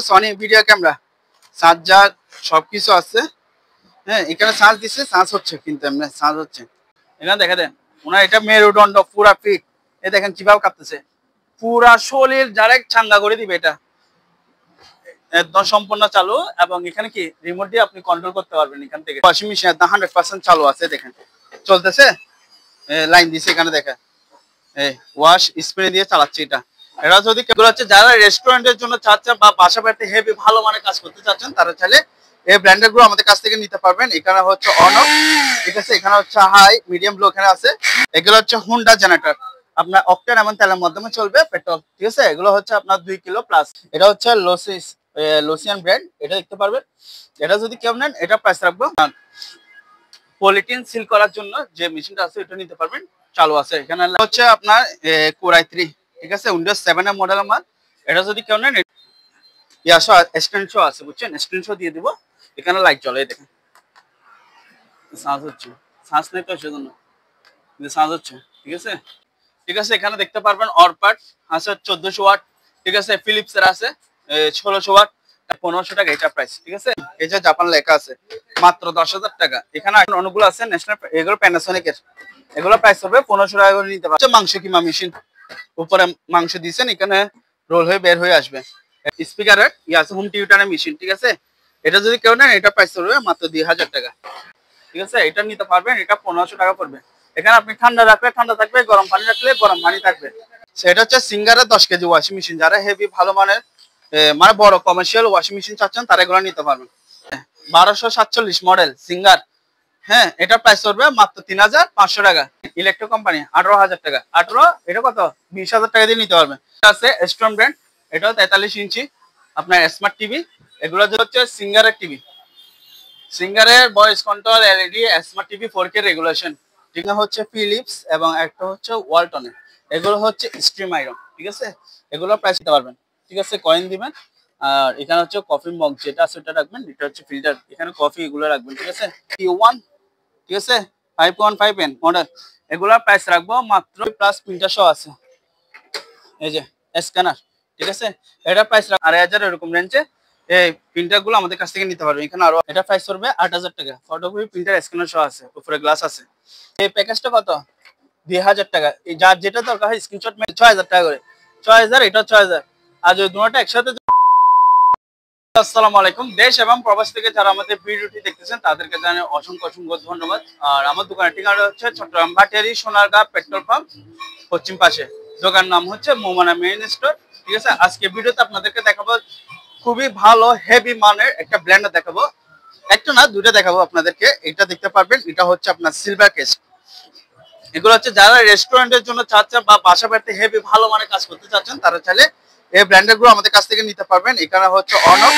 Sony video camera, charger সবকিছু আছে। হ্যাঁ, এখানে চার্জ দিচ্ছে, চার্জ হচ্ছে, কিন্তু এমনি চার্জ হচ্ছে। এখানে দেখা দেন ওনার এটা মেরুদণ্ড পুরা ফিট। এ দেখেন কিভাবে কাঁপতেছে, পুরা শরীর ডাইরেক্ট ঠান্ডা করে দিবে। এটা একদম সম্পূর্ণ চালু, এবং এখানে কি রিমোট দিয়ে আপনি কন্ট্রোল করতে পারবেন এখান থেকে। ওয়াশিং মেশিন একদম 100% চালু আছে, দেখেন চলতেছে, লাইন দিছে এখানে দেখেন, এই ওয়াশ স্প্রে দিয়ে চালাচ্ছে এটা। এটা যদি কেউ হচ্ছে যারা রেস্টুরেন্টের জন্য চাচ্ছেন বা বাসা বাড়িতে হেভি ভালো মানে কাজ করতে চাচ্ছেন, তারা চাইলে এই ব্র্যান্ডের গুলো আমাদের কাছ থেকে নিতে পারবেন। এখানে হচ্ছে অনক, ঠিক আছে, এখানে হচ্ছে হাই, মিডিয়াম, লো এখানে আছে। এগুলো হচ্ছে হুন্ডা জেনারেটর, আপনার অকটেন এবং তেলের মাধ্যমে চলবে, পেট্রোল, ঠিক আছে। এগুলো হচ্ছে আপনার 2 কিলো প্লাস। এটা হচ্ছে লোসিয়ান ব্র্যান্ড, এটা দেখতে পারবেন। এটা যদি কেউ নেন, এটা প্রাইস রাখবো। পলিথিন সিল করার জন্য যে মেশিনটা আছে এটা নিতে পারবেন, চালু আছে। এখানে হচ্ছে আপনার কোরাই 3, ঠিক আছে, উইন্ডোজ 7 এর মডেল আমার। এটা যদি কেউ নেন, ইয়াশো স্ট্যান্ড আছে, বুঝছেন, স্ট্যান্ড দিয়ে দিব। এখানে লাইট জ্বলে, দেখেন সাউন্ড হচ্ছে, সাউন্ড নেই তো সেজন্য, কিন্তু সাউন্ড হচ্ছে, ঠিক আছে। ঠিক আছে, এখানে দেখতে পারবেন অরপাট আছে 1400 ওয়াট, ঠিক আছে। ফিলিপস এর আছে 1600 ওয়াট, 1500 টাকা এটা প্রাইস, ঠিক আছে। এই যে জাপান লেখা আছে, মাত্র 10,000 টাকা। এখানে অনেকগুলো আছে ন্যাশনাল, এগুলো প্যানাসোনিক এর, এগুলো প্রাইস হবে 1500 টাকা করে নিতে পারবেন। মাংস কিমা মেশিন, উপরে মাংস দিয়েছেন, এখানে রোল হয়ে বের হয়ে আসবে। স্পিকারের আছে হোম থিয়েটারের মেশিন, ঠিক আছে। এটা যদি কেউ নেন, এটা প্রাইস হবে মাত্র 2000 টাকা, ঠিক আছে। এটা নিতে পারবেন, এটা 1500 টাকা পড়বে। এখানে আপনি ঠান্ডা রাখলে ঠান্ডা থাকবে, গরম পানি রাখলে গরম পানি থাকবে। সেটা হচ্ছে সিঙ্গারের 10 কেজি ওয়াশিং মেশিন। যারা হেভি ভালো মানের মানে বড় কমার্শিয়াল ওয়াশিং মেশিন চাচ্ছেন, তারা এগুলো নিতে পারবেন। 1247 মডেল সিঙ্গার, হ্যাঁ, এটা প্রাইস পড়বে মাত্র 3500 টাকা। ইলেকট্রো কোম্পানি 18,000 টাকা। 18, এটা কত, 20,000 টাকা দিয়ে নিতে পারবেন। আছে স্ট্রম ব্র্যান্ড, এটাও 43 ইঞ্চি আপনার স্মার্ট টিভি। এগুলো হচ্ছে সিঙ্গারের টিভি, সিঙ্গারের voice control, LED, smart TV, 4K regulation. ঠিক না, হচ্ছে ফিলিপস এবং একটা হচ্ছে ওয়ালটনের। এগুলো হচ্ছে স্ট্রিম আয়রন, ঠিক আছে। এগুলো প্রাইস দিতে পারবেন, ঠিক আছে, কয়েন দিবেন। আর এখানে হচ্ছে কফি মগ যেটা আছে ওটা রাখবেন, এটা হচ্ছে ফিল্টার, এখানে কফি এগুলো রাখবেন, ঠিক আছে। Q1, ঠিক আছে, 5.5N মডেল। এগুলো প্রাইস রাখবো মাত্র প্লাস প্রিন্টার সহ আছে, এই যে স্ক্যানার, ঠিক আছে। এটা প্রাইস 2,500 এরকম রেঞ্জে এই প্রিন্টার গুলো আমাদের কাছ থেকে নিতে পারবেন। এখানে আরো এটা প্রাইস করবে 8,000 টাকা। ফটোকপি প্রিন্টার স্ক্যানার সহ আছে, উপরে গ্লাস আছে। এই প্যাকেজটা কত, 2,000 টাকা। এই যার যেটা দরকার হয় স্ক্রিনশট মেরে 6,000 টাকা করে, 6,000, এটা 6,000। আর যদি দুটোটা একসাথে। আসসালামু আলাইকুম। দেশ এবং প্রবাস থেকে যারা আমাদের ভিডিওটি দেখতেছেন, তাদেরকে জানাই অসংখ্য অসংখ্য ধন্যবাদ। আর আমার দোকানের ঠিকানা হচ্ছে চট্টগ্রাম ভাটিয়ারি সোনারগাঁ পেট্রোল পাম্প পশ্চিম পাশে। দোকান নাম হচ্ছে মোমানা মেইন স্টোর, ঠিক আছে। আজকে ভিডিওতে আপনাদেরকে দেখাবো খুবই ভালো হেভি মানের একটা ব্লেন্ডার দেখাবো। একটা না, দুটো দেখাবো আপনাদেরকে। এটা দেখতে পারবেন, এটা হচ্ছে আপনার সিলভার কেস। এগুলো হচ্ছে যারা রেস্টুরেন্টের জন্য চাচ্ছেন বা বাসা বাড়িতে হেভি ভালো মানের কাজ করতে চাচ্ছেন, তারা চাইলে এই ব্র্যান্ডের গুলো আমাদের কাছ থেকে নিতে পারবেন। এখানে হচ্ছে অনক,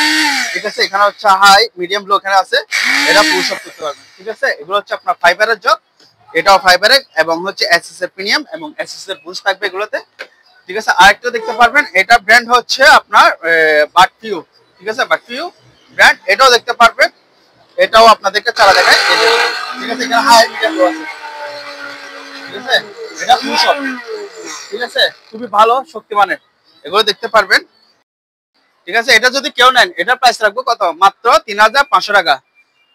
ঠিক আছে, এখানে হচ্ছে হাই, মিডিয়াম, লো এখানে আছে। এটা পুশ আপ করতে পারবেন, ঠিক আছে। এগুলো হচ্ছে আপনার ফাইবারের জগ, এটাও ফাইবারের, এবং হচ্ছে এসএস এর প্রিমিয়াম এবং এসএস এর বুস্ট থাকবে এগুলোতে, ঠিক আছে। আরেকটা দেখতে পারবেন, এটা ব্র্যান্ড হচ্ছে আপনার বাটফিউ, ঠিক আছে, বাটফিউ ব্র্যান্ড। এটাও দেখতে পারবেন, এটাও আপনাদেরকে চালা দেখায়, ঠিক আছে। এখানে হাই, মিডিয়াম, লো আছে, ঠিক আছে। এটা পুশ আপ, ঠিক আছে, খুবই ভালো শক্তিমানের। এগুলো দেখতে পারবেন, ঠিক আছে। এটা যদি কেউ নেন, এটা প্রাইস রাখবো কত, মাত্র 3,500 টাকা।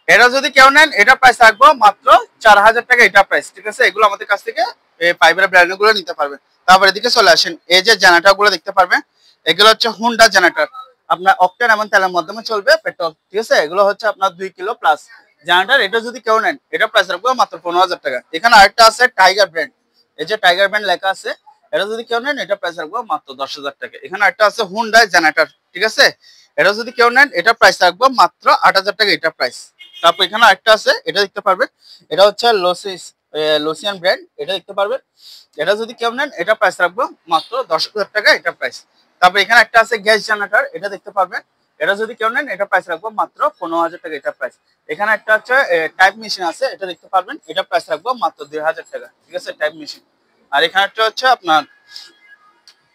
এটা যদি কেউ নেন, এটা প্রাইস রাখবো মাত্র 4,000 টাকা, এটা প্রাইস, ঠিক আছে। এগুলো আমাদের কাছ থেকে এই ফাইবারের ব্র্যান্ড গুলো নিতে পারবেন। তারপর এদিকে চলে আসেন, এই যে জেনারেটর গুলো দেখতে পারবেন, এগুলো হচ্ছে হুন্ডা জেনারেটর, আপনার অকটেন এবং তেলের মাধ্যমে চলবে, পেট্রোল, ঠিক আছে। এগুলো হচ্ছে আপনার 2 কিলো প্লাস জেনারেটর। এটা যদি কেউ নেন, এটা প্রাইস রাখবো মাত্র 15,000 টাকা। এখানে আরেকটা আছে টাইগার ব্র্যান্ড, এই যে টাইগার ব্র্যান্ড লেখা আছে। এটা যদি কেউ নেন, এটা প্রাইস রাখবো মাত্র 10,000 টাকা। এখানে একটা আছে হুন্ডা জেনারেটর, ঠিক আছে। এটা যদি কেউ নেন, এটা প্রাইস রাখবো মাত্র 8,000 টাকা, এটা প্রাইস। তারপর এখানে আরেকটা আছে, এটা দেখতে পারবেন, এটা হচ্ছে লোসিয়ান ব্র্যান্ড, এটা দেখতে পারবেন। এটা যদি কেউ নেন, এটা প্রাইস রাখবো মাত্র 10,000 টাকা, এটা প্রাইস। তারপর এখানে একটা আছে গ্যাস জেনারেটর, এটা দেখতে পারবেন। এটা যদি কেউ নেন, এটা প্রাইস রাখবো মাত্র 15,000 টাকা, এটা প্রাইস। এখানে একটা হচ্ছে টাইপ মেশিন আছে, এটা দেখতে পারবেন, এটা প্রাইস রাখবো মাত্র 2,000 টাকা, ঠিক আছে, টাইপ মেশিন। আর এখানে একটা হচ্ছে আপনার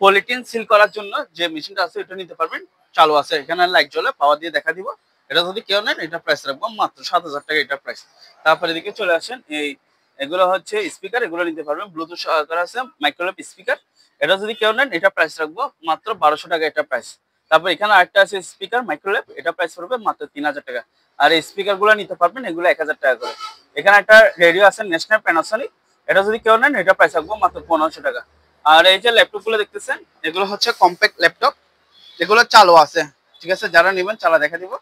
পলিথিন সিল করার জন্য যে মেশিনটা আছে, এটা নিতে পারবেন, চালু আছে। এখানে লাইট জ্বলে, পাওয়ার দিয়ে দেখা দিব। এটা যদি কেউ নেন, এটা প্রাইস রাখবো মাত্র 7,000 টাকা, এটা প্রাইস। তারপরে এদিকে চলে আসেন, এগুলো হচ্ছে স্পিকার, এগুলো নিতে পারবেন, ব্লুটুথ সহকারে আছে, মাইক্রোওয়েভ স্পিকার। এটা যদি কেউ নেন, এটা প্রাইস রাখবো মাত্র 1,200 টাকা, এটা প্রাইস। তারপর এখানে আরেকটা আছে স্পিকার মাইক্রোলেভ, এটা প্রাইস পড়বে মাত্র 3000 টাকা। আর এই স্পিকার গুলো নিতে পারবেন, এগুলো 1000 টাকা করে। এখানে একটা রেডিও আছে ন্যাশনাল প্যানাসোনিক, এটা যদি কেউ নেন এটা প্রাইস রাখবো মাত্র 1500 টাকা। আর এই যে ল্যাপটপ গুলো দেখতেছেন, এগুলো হচ্ছে কম্প্যাক্ট ল্যাপটপ, এগুলো চালু আছে, ঠিক আছে? যারা নেবেন চালা দেখা দিব।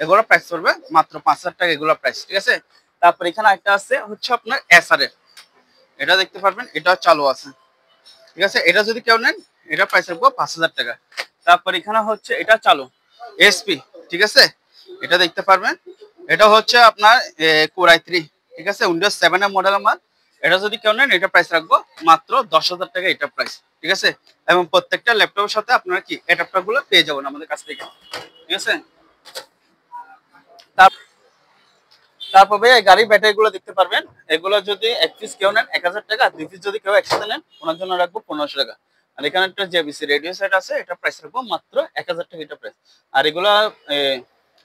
এগুলো প্রাইস পড়বে মাত্র 5000 টাকা, এগুলো প্রাইস, ঠিক আছে? তারপর এখানে একটা আছে হচ্ছে আপনার এসআর এর, এটা দেখতে পারবেন, এটা চালু আছে, ঠিক আছে? এটা যদি কেউ নেন এটা প্রাইস রাখবো 5000 টাকা। তারপর এখানে হচ্ছে এটা চালু এসপি, ঠিক আছে? এটা দেখতে পারবেন, এটা হচ্ছে আপনার কোর i3, ঠিক আছে? উইন্ডোজ 7 এর মডেলের মাল। এটা যদি কেউ নেন এটা প্রাইস রাখবো মাত্র 10000 টাকা, এটা প্রাইস, ঠিক আছে? এবং প্রত্যেকটা ল্যাপটপের সাথে আপনারা কি অ্যাডাপ্টার গুলো পেয়ে যাবেন আমাদের কাছ থেকে, ঠিক আছে? তারপর ভাই গাড়ি ব্যাটারি গুলো দেখতে পারবেন, এগুলো যদি এক পিস কেউ নেন 1000 টাকা, আর দুই পিস যদি কেউ একসাথে নেন ওনার জন্য রাখবো 1500 টাকা। আর এখানে একটা জেবিসি রেডিও সেট আছে, এটা প্রাইস রাখবো মাত্র 1000 টাকা, এটা প্রাইস। আর এগুলা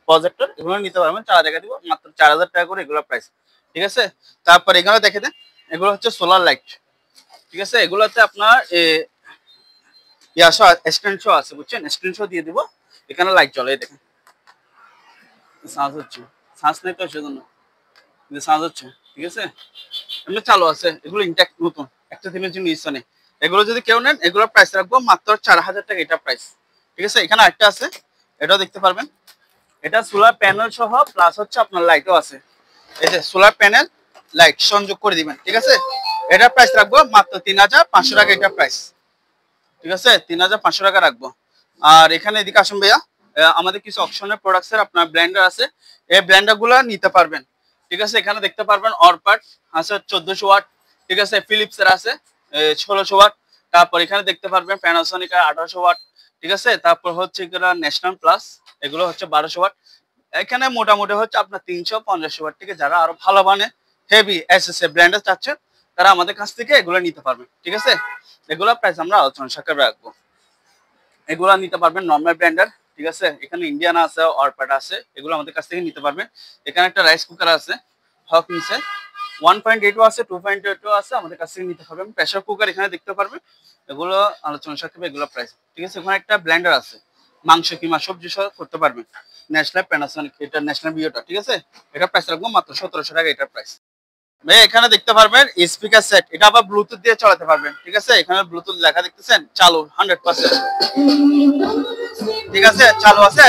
প্রজেক্টর, এগুলো নিতে পারবেন, চালা দেখা দিব মাত্র 4000 টাকা করে, এগুলো প্রাইস, ঠিক আছে? তারপর এগুলো দেখে দেন, এগুলো হচ্ছে সোলার লাইট, ঠিক আছে? এগুলোতে আপনার স্ট্যান্ড শো আছে, বুঝছেন? স্ট্যান্ড শো দিয়ে দিব, এখানে লাইট জ্বলে, দেখেন সাউন্ড হচ্ছে, সাউন্ড নেই তো সেজন্য সাউন্ড হচ্ছে, ঠিক আছে? এমনি চালু আছে, এগুলো ইনট্যাক্ট নতুন, একটা দিনের জন্য ইচ্ছা নেই। এগুলো যদি কেউ নেন এগুলো প্রাইস রাখবো মাত্র 4000 টাকা, এটা প্রাইস, ঠিক আছে? এখানে একটা আছে, এটাও দেখতে পারবেন, এটা সোলার প্যানেল সহ প্লাস হচ্ছে আপনার লাইটও আছে। এই যে সোলার প্যানেল লাইট সংযোগ করে দিবেন, ঠিক আছে? এটা প্রাইস রাখবো মাত্র 3500 টাকা, এটা প্রাইস, ঠিক আছে? 3500 টাকা রাখবো। আর এখানে এদিকে আসুন ভাইয়া, আমাদের কিছু অপশনের প্রোডাক্টসের আপনার ব্লেন্ডার আছে, এই ব্লেন্ডার গুলো নিতে পারবেন, ঠিক আছে? এখানে দেখতে পারবেন অরপাট আছে 1400 ওয়াট, ঠিক আছে? ফিলিপস এর আছে 1600 ওয়াট। তারপর এখানে দেখতে পারবেন প্যানাসোনিক 1800 ওয়াট, ঠিক আছে? তারপর হচ্ছে এগুলো ন্যাশনাল প্লাস, এগুলো হচ্ছে 1200 ওয়াট। এখানে মোটামুটি হচ্ছে আপনার 350 ওয়াট থেকে, যারা আরো ভালো মানে হেভি এসএসএ ব্লেন্ডার চাচ্ছেন তারা আমাদের কাছ থেকে এগুলো নিতে পারবেন, ঠিক আছে? এগুলো প্রাইস আমরা আলোচনা সাপেক্ষে রাখবো। এগুলো নিতে পারবেন নরমাল ব্লেন্ডার, ঠিক আছে? এখানে ইন্ডিয়ান আছে, অরপাট আছে, এগুলো আমাদের কাছ থেকে নিতে পারবেন। এখানে একটা রাইস কুকার আছে হকিংসের, 1.8 আছে, 2.8 আছে, আমাদের কাছ থেকে নিতে পারবেন। প্রেসার কুকার এখানে দেখতে পারবেন, এগুলো আলোচনা সাপেক্ষে, এগুলো প্রাইস, ঠিক আছে? ওখানে একটা ব্লেন্ডার আছে, মাংস কিংবা সবজি সহ করতে পারবেন, ন্যাশনাল প্যানাসোনিক, এটা ন্যাশনাল বিওটা, ঠিক আছে? এটা প্রাইস রাখবো মাত্র 1700 টাকা, এটা প্রাইস। ভাই এখানে দেখতে পারবেন স্পিকার সেট, এটা আবার ব্লুটুথ দিয়ে চালাতে পারবেন, ঠিক আছে? এখানে ব্লুটুথ লেখা দেখতেছেন, চালু 100%, ঠিক আছে? চালু আছে।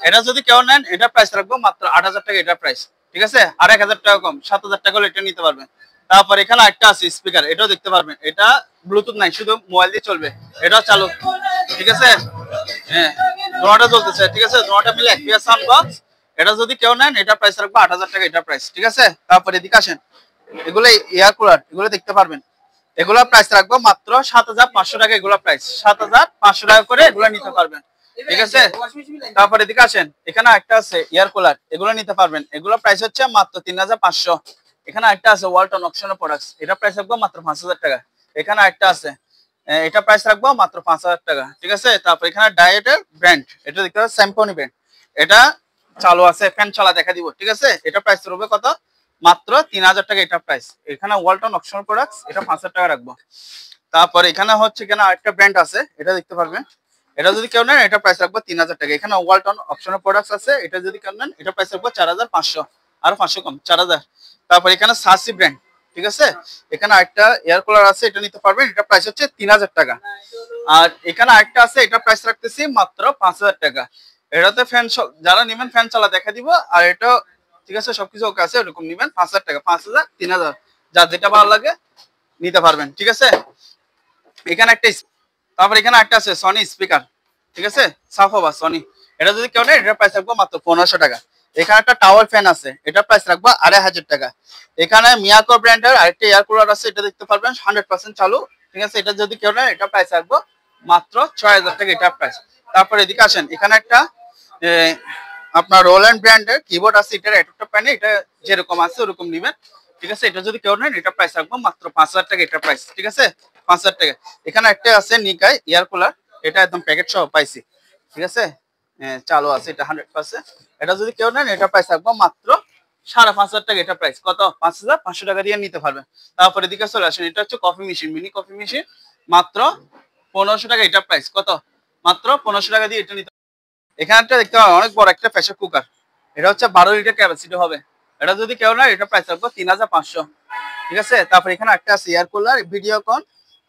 এটা যদি কেউ নেন এটা প্রাইস রাখবো মাত্র 8000 টাকা, এটা প্রাইস, ঠিক আছে? আর 1000 টাকা কম, 7000 টাকা হলে এটা নিতে পারবেন। তারপর এখানে একটা আছে স্পিকার, এটাও দেখতে পারবেন, এটা ব্লুটুথ নাই, শুধু মোবাইল দিয়ে চলবে, এটাও চালু, ঠিক আছে? হ্যাঁ, দোনোটা চলতেছে, ঠিক আছে? দোনোটা মিলে একপিএস সাউন্ড বক্স। এটা যদি কেউ নেন এটা প্রাইস রাখবো 8000 টাকা, এটা প্রাইস, ঠিক আছে? তারপর এদিকে আসেন, এগুলো এয়ার কুলার, এগুলো দেখতে পারবেন, এগুলো প্রাইস রাখবো মাত্র 7500 টাকা, এগুলো প্রাইস 7500 টাকা করে, এগুলো নিতে পারবেন, ঠিক আছে? তারপর এদিকে আসেন, এখানে একটা আছে এয়ার কুলার, এগুলো নিতে পারবেন, এগুলো প্রাইস হচ্ছে মাত্র 3500। এখানে একটা আছে ওয়ালটন অকশনের প্রোডাক্টস, এটা প্রাইস রাখবো মাত্র 5000 টাকা। এখানে একটা আছে, এটা প্রাইস রাখবো মাত্র 5000 টাকা, ঠিক আছে? তারপর এখানে ডায়েটের ব্র্যান্ড, এটা দেখতে পাচ্ছেন স্যাম্পনি ব্র্যান্ড, এটা চালু আছে, ফ্যান চালা দেখা দিব, ঠিক আছে? এটা প্রাইস পড়বে কত? মাত্র 3000 টাকা, এটা প্রাইস। এখানে ওয়ালটন অকশন প্রোডাক্টস, এটা 5000 টাকা রাখবো। তারপর এখানে হচ্ছে এখানে আরেকটা ব্র্যান্ড আছে, এটা দেখতে পারবেন, এটা যদি কেউ নেন এটা প্রাইস রাখবো 3000 টাকা। এখানে ওয়ালটন অপশনাল প্রোডাক্টস আছে, এটা যদি কেউ নেন এটা প্রাইস রাখবো 4500, আর 500 কম, 4000। তারপর এখানে সাসি ব্র্যান্ড, ঠিক আছে? এখানে আরেকটা এয়ার কুলার আছে, এটা নিতে পারবেন, এটা প্রাইস হচ্ছে 3000 টাকা। আর এখানে আরেকটা আছে, এটা প্রাইস রাখতেছি মাত্র 5000 টাকা। এটাতে ফ্যান, যারা নেবেন ফ্যান চালা দেখা দিব, আর এটা ঠিক আছে, সবকিছু ওকে আছে, এরকম নেবেন 5000 টাকা, 5000, 3000, যার যেটা ভালো লাগে নিতে পারবেন, ঠিক আছে? এখানে একটা, তারপর এখানে একটা আছে সনি স্পিকার, ঠিক আছে? সাফোবা সনি, এটা যদি কেউ নেয় এটা প্রাইস রাখবো মাত্র 1500 টাকা। এখানে একটা টাওয়ার ফ্যান আছে, এটা প্রাইস রাখবো 2500 টাকা। এখানে মিয়াকো ব্র্যান্ডের আরেকটা এয়ার কুলার আছে, এটা দেখতে পারবেন 100% চালু, ঠিক আছে? এটা যদি কেউ নেয় এটা প্রাইস রাখবো মাত্র 6000 টাকা, এটা প্রাইস। তারপর এদিকে আসেন, এখানে একটা আপনার রোল্যান্ড ব্র্যান্ডের কিবোর্ড আছে, এটার একটা প্যানে, এটা যেরকম আছে ওরকম নেবেন, ঠিক আছে? এটা যদি কেউ নেন এটা প্রাইস রাখবো মাত্র 5000 টাকা, এটা প্রাইস, ঠিক আছে? 5000 টাকা। এখানে একটা আছে নিকাই এয়ার কুলার, এটা একদম প্যাকেট সহ পাইছি, ঠিক আছে? চালু আছে, এটা 100%। এটা যদি কেউ নেন এটা প্রাইস রাখবো মাত্র 5500 টাকা, এটা প্রাইস কত? 5500 টাকা দিয়ে নিতে পারবেন। তারপরে এদিকে চলে আসেন, এটা হচ্ছে coffee machine, mini coffee machine, মাত্র 1500 টাকা, এটা প্রাইস কত? মাত্র 1500 টাকা দিয়ে এটা নিতে। এখানে একটা দেখতে পাবেন অনেক বড় একটা প্রেসার কুকার, এটা হচ্ছে 12 লিটার ক্যাপাসিটি হবে। এটা যদি কেউ না, এটা প্রাইস রাখবো 3500, ঠিক আছে। তারপর এখানে একটা আছে এয়ার কুলার ভিডিওকন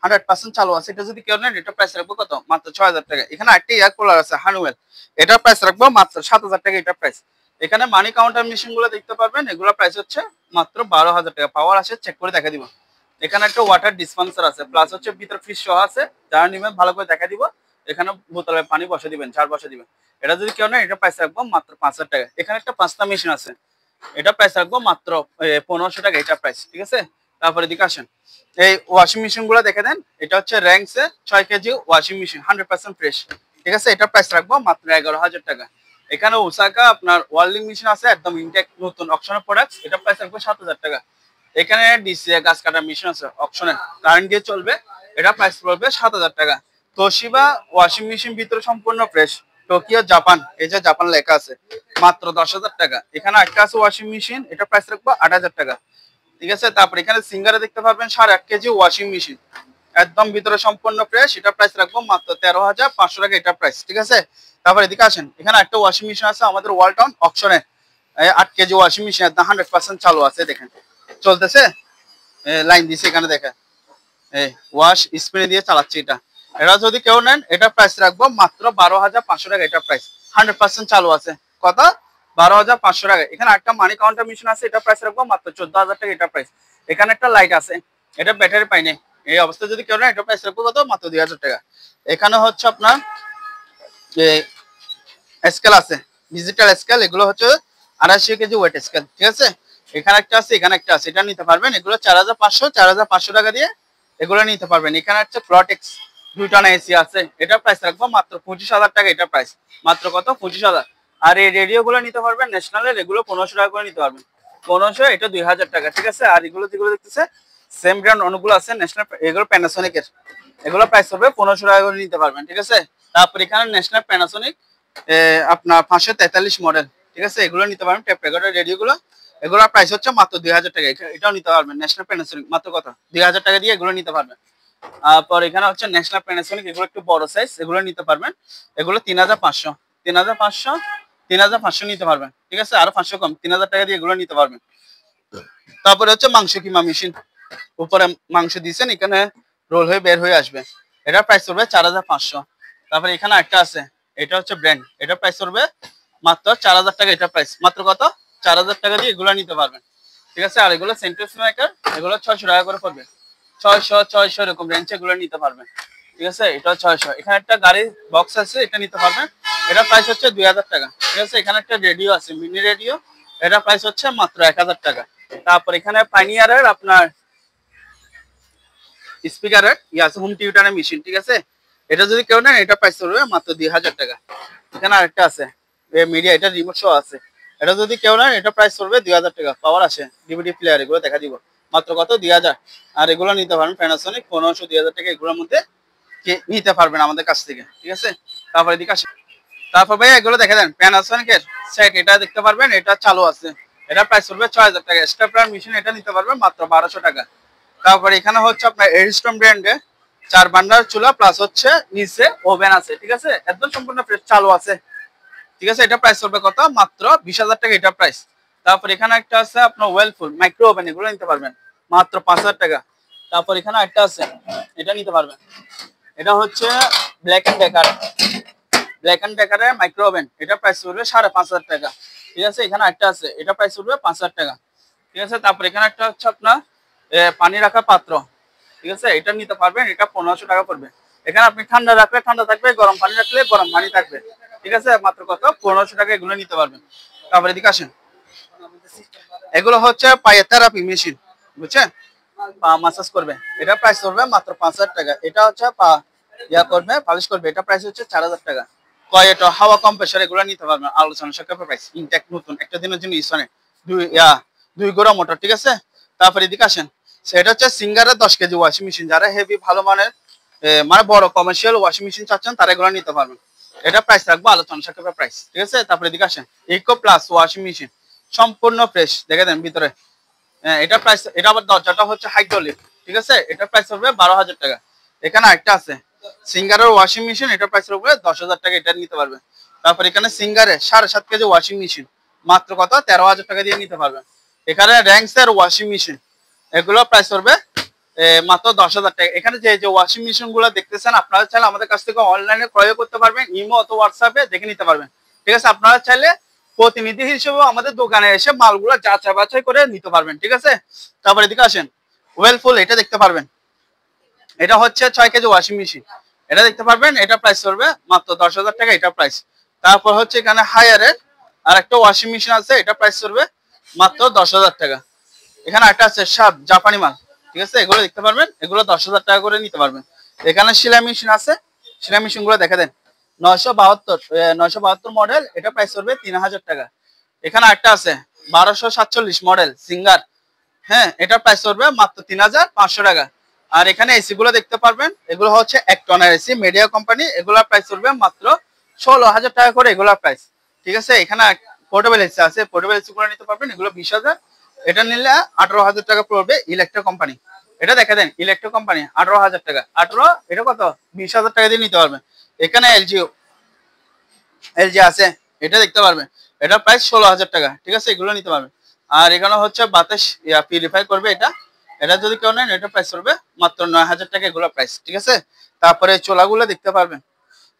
100% চালু আছে, এটা যদি কেউ নেন এটা প্রাইস রাখবো কত, মাত্র 6000 টাকা। এখানে একটা এয়ার কুলার আছে হানুয়েল, এটার প্রাইস রাখবো মাত্র 7000 টাকা, এটা প্রাইস। এখানে মানি কাউন্টার মেশিন গুলো দেখতে পারবেন, এগুলো প্রাইস হচ্ছে মাত্র 12000 টাকা। পাওয়ার আছে, চেক করে দেখা দিব। এখানে একটা ওয়াটার ডিসপেন্সার আছে, প্লাস হচ্ছে ভিতরে ফ্রিজ সহ আছে, যারা নিবেন ভালো করে দেখা দিব। এখানে বোতলে পানি বসে দিবেন, ঝাড় বসে দিবেন। এটা যদি কেউ নেন এটা প্রাইস রাখবো মাত্র 5000 টাকা। এখানে একটা পাস্তা মেশিন আছে, এটা প্রাইস রাখবো মাত্র 1500 টাকা, এটা প্রাইস, ঠিক আছে। তারপরে এদিকে আসেন, এই ওয়াশিং মেশিন গুলো দেখে দেন। এটা হচ্ছে র্যাঙ্কসে 6 কেজি ওয়াশিং মেশিন, 100% ফ্রেশ, ঠিক আছে। এটা প্রাইস রাখবো মাত্র 11000 টাকা। এখানে ওসাকা আপনার ওয়ার্ল্ডিং মেশিন আছে, একদম ইনটেক নতুন অপশনের প্রোডাক্ট, এটা প্রাইস রাখবো 7000 টাকা। এখানে ডিসিএ গাছ কাটার মেশিন আছে অপশনে, কারেন্ট দিয়ে চলবে, এটা প্রাইস পড়বে 7000 টাকা। তোশিবা ওয়াশিং মেশিন ভিতরে সম্পূর্ণ ফ্রেশ, টোকিও জাপান, এই যে জাপান লেখা আছে, মাত্র 10000 টাকা। এখানে একটা আছে ওয়াশিং মেশিন, এটা প্রাইস রাখবো 8000 টাকা, ঠিক আছে। তারপর এখানে সিঙ্গারে দেখতে পারবেন 1.5 কেজি ওয়াশিং মেশিন, একদম ভিতরে সম্পূর্ণ ফ্রেশ, এটা প্রাইস রাখবো মাত্র 13500 টাকা, এটা প্রাইস, ঠিক আছে। তারপর এদিকে আসেন, এখানে একটা ওয়াশিং মেশিন আছে আমাদের ওয়ালটন অপশনে, 8 কেজি ওয়াশিং মেশিন, একদম 100% চালু আছে, দেখেন চলতেছে, লাইন দিছে এখানে দেখেন, এই ওয়াশ স্প্রে দিয়ে চালাচ্ছি এটা। এটা যদি কেউ নেন এটা প্রাইস রাখবো মাত্র 12500 টাকা, এটা প্রাইস 100% চালু আছে, কত, 12500 টাকা। এখানে একটা মানি কাউন্টার মেশিন আছে, এটা প্রাইস রাখবো মাত্র 14000 টাকা, এটা প্রাইস। এখানে একটা লাইট আছে, এটা ব্যাটারি পাই নাই, এই অবস্থায় যদি কেউ নেন এটা প্রাইস রাখবো কত, মাত্র 2000 টাকা। এখানে হচ্ছে আপনার স্কেল আছে, ডিজিটাল স্কেল, এগুলো হচ্ছে 250 কেজি ওয়েট স্কেল, ঠিক আছে। এখানে একটা আছে, এখানে একটা আছে, এটা নিতে পারবেন। এগুলো 4500 টাকা দিয়ে এগুলো নিতে পারবেন। এখানে হচ্ছে ফ্লটেক্স 2 টন এসি আছে, এটা প্রাইস রাখবো মাত্র 25000 টাকা, এটা প্রাইস মাত্র কত, 25000। আর এই রেডিও গুলো নিতে পারবেন ন্যাশনালের, এগুলো 1500 টাকা করে নিতে পারবেন, 1500, এটা 2000 টাকা, ঠিক আছে। আর এগুলো যেগুলো দেখতেছে সেম ব্র্যান্ড অনেকগুলো আছে ন্যাশনাল, এগুলো প্যানাসোনিকের, এগুলো প্রাইস হবে 1500 টাকা করে নিতে পারবেন, ঠিক আছে। তারপর এখানে ন্যাশনাল প্যানাসোনিক আপনার 543 মডেল, ঠিক আছে, এগুলো নিতে পারবেন। টেপ রেকর্ডার রেডিও গুলো, এগুলোর প্রাইস হচ্ছে মাত্র 2000 টাকা, এটাও নিতে পারবেন। ন্যাশনাল প্যানাসোনিক মাত্র কত, 2000 টাকা দিয়ে এগুলো নিতে পারবেন। তারপর এখানে হচ্ছে ন্যাশনাল প্যানাসোনিক, এগুলো একটু বড় সাইজ, এগুলো নিতে পারবেন। এগুলো 3500, 3500, 3500 নিতে পারবেন, ঠিক আছে। আরো 500 কম, 3000 টাকা দিয়ে এগুলো নিতে পারবেন। তারপরে হচ্ছে মাংস কিমা মেশিন, উপরে মাংস দিয়েছেন, এখানে রোল হয়ে বের হয়ে আসবে, এটার প্রাইস পড়বে 4500। তারপরে এখানে একটা আছে, এটা হচ্ছে ব্র্যান্ড, এটা প্রাইস পড়বে মাত্র 4000 টাকা, এটা প্রাইস মাত্র কত, 4000 টাকা দিয়ে এগুলো নিতে পারবেন, ঠিক আছে। আর এগুলো সেন্টেন্স মেকার, এগুলো 600 টাকা করে পড়বে, 600 এরকম রেঞ্জে এগুলো নিতে পারবেন, ঠিক আছে। এটা 600। এখানে একটা গাড়ি বক্স আছে, এটা নিতে পারবেন, এটা প্রাইস হচ্ছে 2000 টাকা, ঠিক আছে। এখানে একটা রেডিও আছে, মিনি রেডিও, এটা প্রাইস হচ্ছে মাত্র 1000 টাকা। তারপর এখানে পাইনিয়ারের আপনার স্পিকারের আছে, হোম থিয়েটারের মেশিন, ঠিক আছে। এটা যদি কেউ নেন এটা প্রাইস পড়বে মাত্র 2000 টাকা। এখানে আরেকটা আছে মিডিয়া, এটা রিমোট শো আছে, এটা যদি কেউ নেন এটা প্রাইস পড়বে 2000 টাকা। পাওয়ার আছে, ডিভিডি প্লেয়ার, এগুলো দেখা দিব মাত্র কত, 2000। আর এগুলো নিতে পারবেন প্যানাসোনিক 1500, 2000 টাকা, এগুলোর মধ্যে নিতে পারবেন আমাদের কাছ থেকে, ঠিক আছে। তারপর এদিকে আসে, তারপর ভাই এগুলো দেখে দেন প্যানাসোনিকের সেট, এটা দেখতে পারবেন, এটা চালু আছে, এটা প্রাইস পড়বে 6000 টাকা। স্টেপলার মেশিন, এটা নিতে পারবেন মাত্র 1200 টাকা। তারপরে এখানে হচ্ছে আপনার এরিস্টন ব্র্যান্ডে 4 বান্ডার চুলা, প্লাস হচ্ছে নিচে ওভেন আছে, ঠিক আছে, একদম সম্পূর্ণ ফ্রেশ চালু আছে, ঠিক আছে। এটা প্রাইস পড়বে কত, মাত্র 20000 টাকা, এটা প্রাইস। তারপর এখানে একটা আছে আপনার ওয়েলফুল মাইক্রো ওভেন, এগুলো নিতে পারবেন মাত্র 5000 টাকা। তারপর এখানে একটা আছে, এটা নিতে পারবেন, এটা হচ্ছে Black and Decker, Black and ডেকারের মাইক্রো ওভেন, এটা প্রাইস পড়বে 5500 টাকা, ঠিক আছে। এখানে একটা আছে, এটা প্রাইস পড়বে 5000 টাকা, ঠিক আছে। তারপর এখানে একটা হচ্ছে আপনার পানি রাখার পাত্র, ঠিক আছে, এটা নিতে পারবেন, এটা 1500 টাকা পড়বে। এখানে আপনি ঠান্ডা রাখলে ঠান্ডা থাকবে, গরম পানি রাখলে গরম পানি থাকবে, ঠিক আছে, মাত্র কত, 1500 টাকা, এগুলো নিতে পারবেন। তারপরে এদিকে আসেন, এগুলো হচ্ছে পায়ের থেরাপি মেশিন, বুঝছেন, পা মাসাজ করবে, এটা প্রাইস পড়বে মাত্র 5000 টাকা। এটা হচ্ছে পা করবে, পালিশ করবে, এটা প্রাইস হচ্ছে 4000 টাকা। এটা হাওয়া কম্প্রেসার, এগুলো নিতে পারবেন আলোচনা সাপেক্ষে প্রাইস, ইনটেক নতুন, একটা দিনের জন্য ইউজ হয়, 2 গোড়া মোটর, ঠিক আছে। তারপরে এদিকে আসেন, সেটা হচ্ছে সিঙ্গারের 10 কেজি ওয়াশিং মেশিন, যারা হেভি ভালো মানের মানে বড় কমার্শিয়াল ওয়াশিং মেশিন চাচ্ছেন তারা এগুলো নিতে পারবেন, এটা প্রাইস রাখবো আলোচনা সাপেক্ষে প্রাইস, ঠিক আছে। তারপরে এদিকে আসেন, ইকো প্লাস ওয়াশিং মেশিন, সম্পূর্ণ ফ্রেশ, দেখে দেন ভিতরে, এটা প্রাইস, এটা আবার দরজাটা হচ্ছে হাইড্রোলিক, ঠিক আছে, এটা প্রাইস হবে 12000 টাকা। এখানে একটা আছে, সিঙ্গারের ওয়াশিং মেশিন, এটা প্রাইস হবে 10,000 টাকা, এটা নিতে পারবেন। তারপর এখানে সিঙ্গারের 7.5 কেজি ওয়াশিং মেশিন, মাত্র কত 13,000 টাকা দিয়ে নিতে পারবেন। এখানে র্যাঙ্কসের ওয়াশিং মেশিন, এগুলো প্রাইস করবে মাত্র 10,000 টাকা। এখানে যে যে ওয়াশিং মেশিন গুলো দেখতেছেন, আপনারা চাইলে আমাদের কাছ থেকে অনলাইনে ক্রয় করতে পারবেন, ইমো অথবা হোয়াটসঅ্যাপে দেখে নিতে পারবেন, ঠিক আছে। আপনারা চাইলে প্রতিনিধি হিসেবে আমাদের দোকানে এসে মালগুলো যাচাই বাছাই করে নিতে পারবেন, ঠিক আছে। তারপর এদিকে আসেন, ওয়েলফুল, এটা দেখতে পারবেন, এটা হচ্ছে 6 কেজি ওয়াশিং মেশিন, এটা দেখতে পারবেন, এটা প্রাইস করবে মাত্র 10,000 টাকা, এটা প্রাইস। তারপর হচ্ছে এখানে হায়ারের আর একটা ওয়াশিং মেশিন আছে, এটা প্রাইস করবে মাত্র 10,000 টাকা। এখানে একটা আছে সাব জাপানি মাল, ঠিক আছে, এগুলো দেখতে পারবেন, এগুলো 10,000 টাকা করে নিতে পারবেন। এখানে সেলাই মেশিন আছে, সেলাই মেশিন গুলো দেখা দেন, 972 মডেল, এটা প্রাইস করবে 3,000 টাকা। এখানে একটা আছে 1247 মডেল সিঙ্গার, হ্যাঁ, এটা প্রাইস করবে মাত্র 3,500 টাকা। আর এখানে এসি গুলো দেখতে পারবেন, এগুলো হচ্ছে 1 টনের এসি, মিডিয়া কোম্পানি, এগুলোর প্রাইস করবে মাত্র 16,000 টাকা করে, এগুলোর প্রাইস, ঠিক আছে। এখানে পোর্টেবল এসি আছে, পোর্টেবল এসি গুলো নিতে পারবেন, এগুলো 20,000, এটা নিলে 18,000 টাকা পড়বে। ইলেকট্রো কোম্পানি, এটা দেখা দেন, ইলেকট্রো কোম্পানি 18,000 টাকা, 18 এটা কত 20,000 টাকা দিয়ে নিতে পারবেন। এখানে এলজি আছে, এটা দেখতে পারবেন, এটা প্রাইস 16,000 টাকা, ঠিক আছে, এগুলো নিতে পারবেন। আর এখানে হচ্ছে বাতাস পিউরিফাই করবে, এটা এটা যদি কেউ নেন, এটা প্রাইস করবে মাত্র 9,000 টাকা, এগুলো প্রাইস, ঠিক আছে। তারপরে চোলাগুলো দেখতে পারবেন,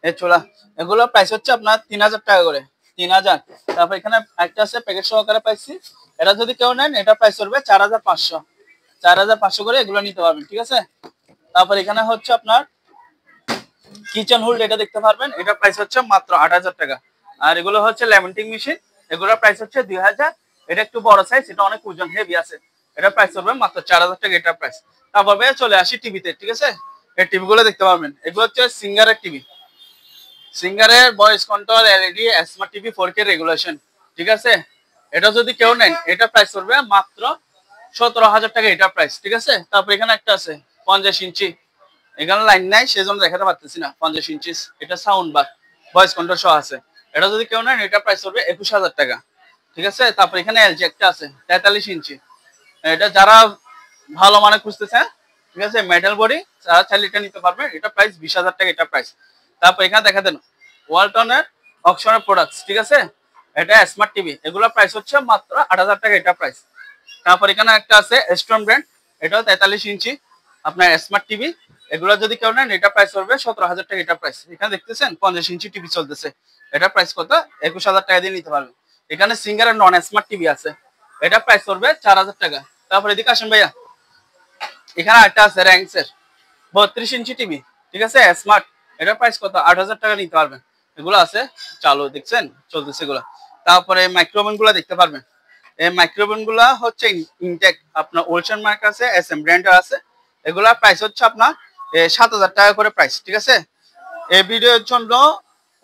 এই চোলা, এগুলো প্রাইস হচ্ছে আপনার 3,000 টাকা করে, 3,000। তারপর এখানে একটা আছে প্যাকেট সহকারে পাইছি, এটা যদি কেউ নেন, এটা প্রাইস করবে 4,500, 4,500 করে, এগুলো নিতে পারবেন, ঠিক আছে। তারপর এখানে হচ্ছে আপনার কিচেন হুড, এটা দেখতে পারবেন, এটা প্রাইস হচ্ছে মাত্র 8,000 টাকা। আর এগুলো হচ্ছে ল্যামিনেটিং মেশিন, এগুলোর প্রাইস হচ্ছে 2,000, এটা একটু বড় সাইজ, এটা অনেক ওজন হেভি আছে, এটা প্রাইস করবে মাত্র 4,000 টাকা, এটা প্রাইস। তারপর চলে আসি টিভিতে, ঠিক আছে, এই টিভি গুলো দেখতে পারবেন, এগুলো হচ্ছে সিঙ্গারের টিভি, সিঙ্গারের voice control LED smart TV 4K regulation, ঠিক আছে। এটা যদি কেউ নেন, এটা প্রাইস করবে মাত্র 17,000 টাকা, এটা প্রাইস, ঠিক আছে। তারপর এখানে একটা আছে 50 ইঞ্চি, এখানে লাইন নাই সেজন্য দেখাতে পারতেছি না, 50 ইঞ্চি, এটা সাউন্ড বার ভয়েস কন্ট্রোল সহ আছে, এটা যদি কেউ নেন, এটা প্রাইস করবে 21,000 টাকা, ঠিক আছে। তারপর এখানে এলজি একটা আছে 43 ইঞ্চি, এটা যারা ভালো মানে খুঁজতেছে, ঠিক আছে, মেটাল বডি, যারা চাইলে এটা নিতে পারবেন, এটা প্রাইস 20,000 টাকা, এটা প্রাইস। তারপর এখানে দেখা দেন ওয়ালটনের অকশনের প্রোডাক্টস, ঠিক আছে, এটা স্মার্ট টিভি, এগুলোর প্রাইস হচ্ছে মাত্র 8,000 টাকা, এটা প্রাইস। তারপর এখানে একটা আছে স্ট্রম ব্র্যান্ড, এটাও 43 ইঞ্চি আপনার স্মার্ট টিভি, এগুলো যদি কেউ নেন, এটা প্রাইস করবে 17,000 টাকা, এটা প্রাইস। এখানে দেখতেছেন 50 ইঞ্চি টিভি চলতেছে, এটা প্রাইস কত 21,000 টাকা দিয়ে নিতে পারবে। এখানে সিঙ্গারের নন স্মার্ট টিভি আছে, এটা প্রাইস করবে 4,000 টাকা। তারপর এদিকে আসেন ভাইয়া, এখানে একটা আছে র্যাঙ্কসের 32 ইঞ্চি টিভি, ঠিক আছে, স্মার্ট, এটা প্রাইস কত 8,000 টাকা নিতে পারবেন, এগুলো আছে চালু, দেখছেন চলতেছে এগুলো। তারপরে মাইক্রোওভেন গুলো দেখতে পারবেন, এই মাইক্রোওভেন গুলা হচ্ছে ইনটেক, আপনার ওলসন মার্ক আছে, এসএম ব্র্যান্ডের আছে, এগুলা প্রাইস হচ্ছে আপনার 7,000 টাকা করে প্রাইস, ঠিক আছে। এই ভিডিওর জন্য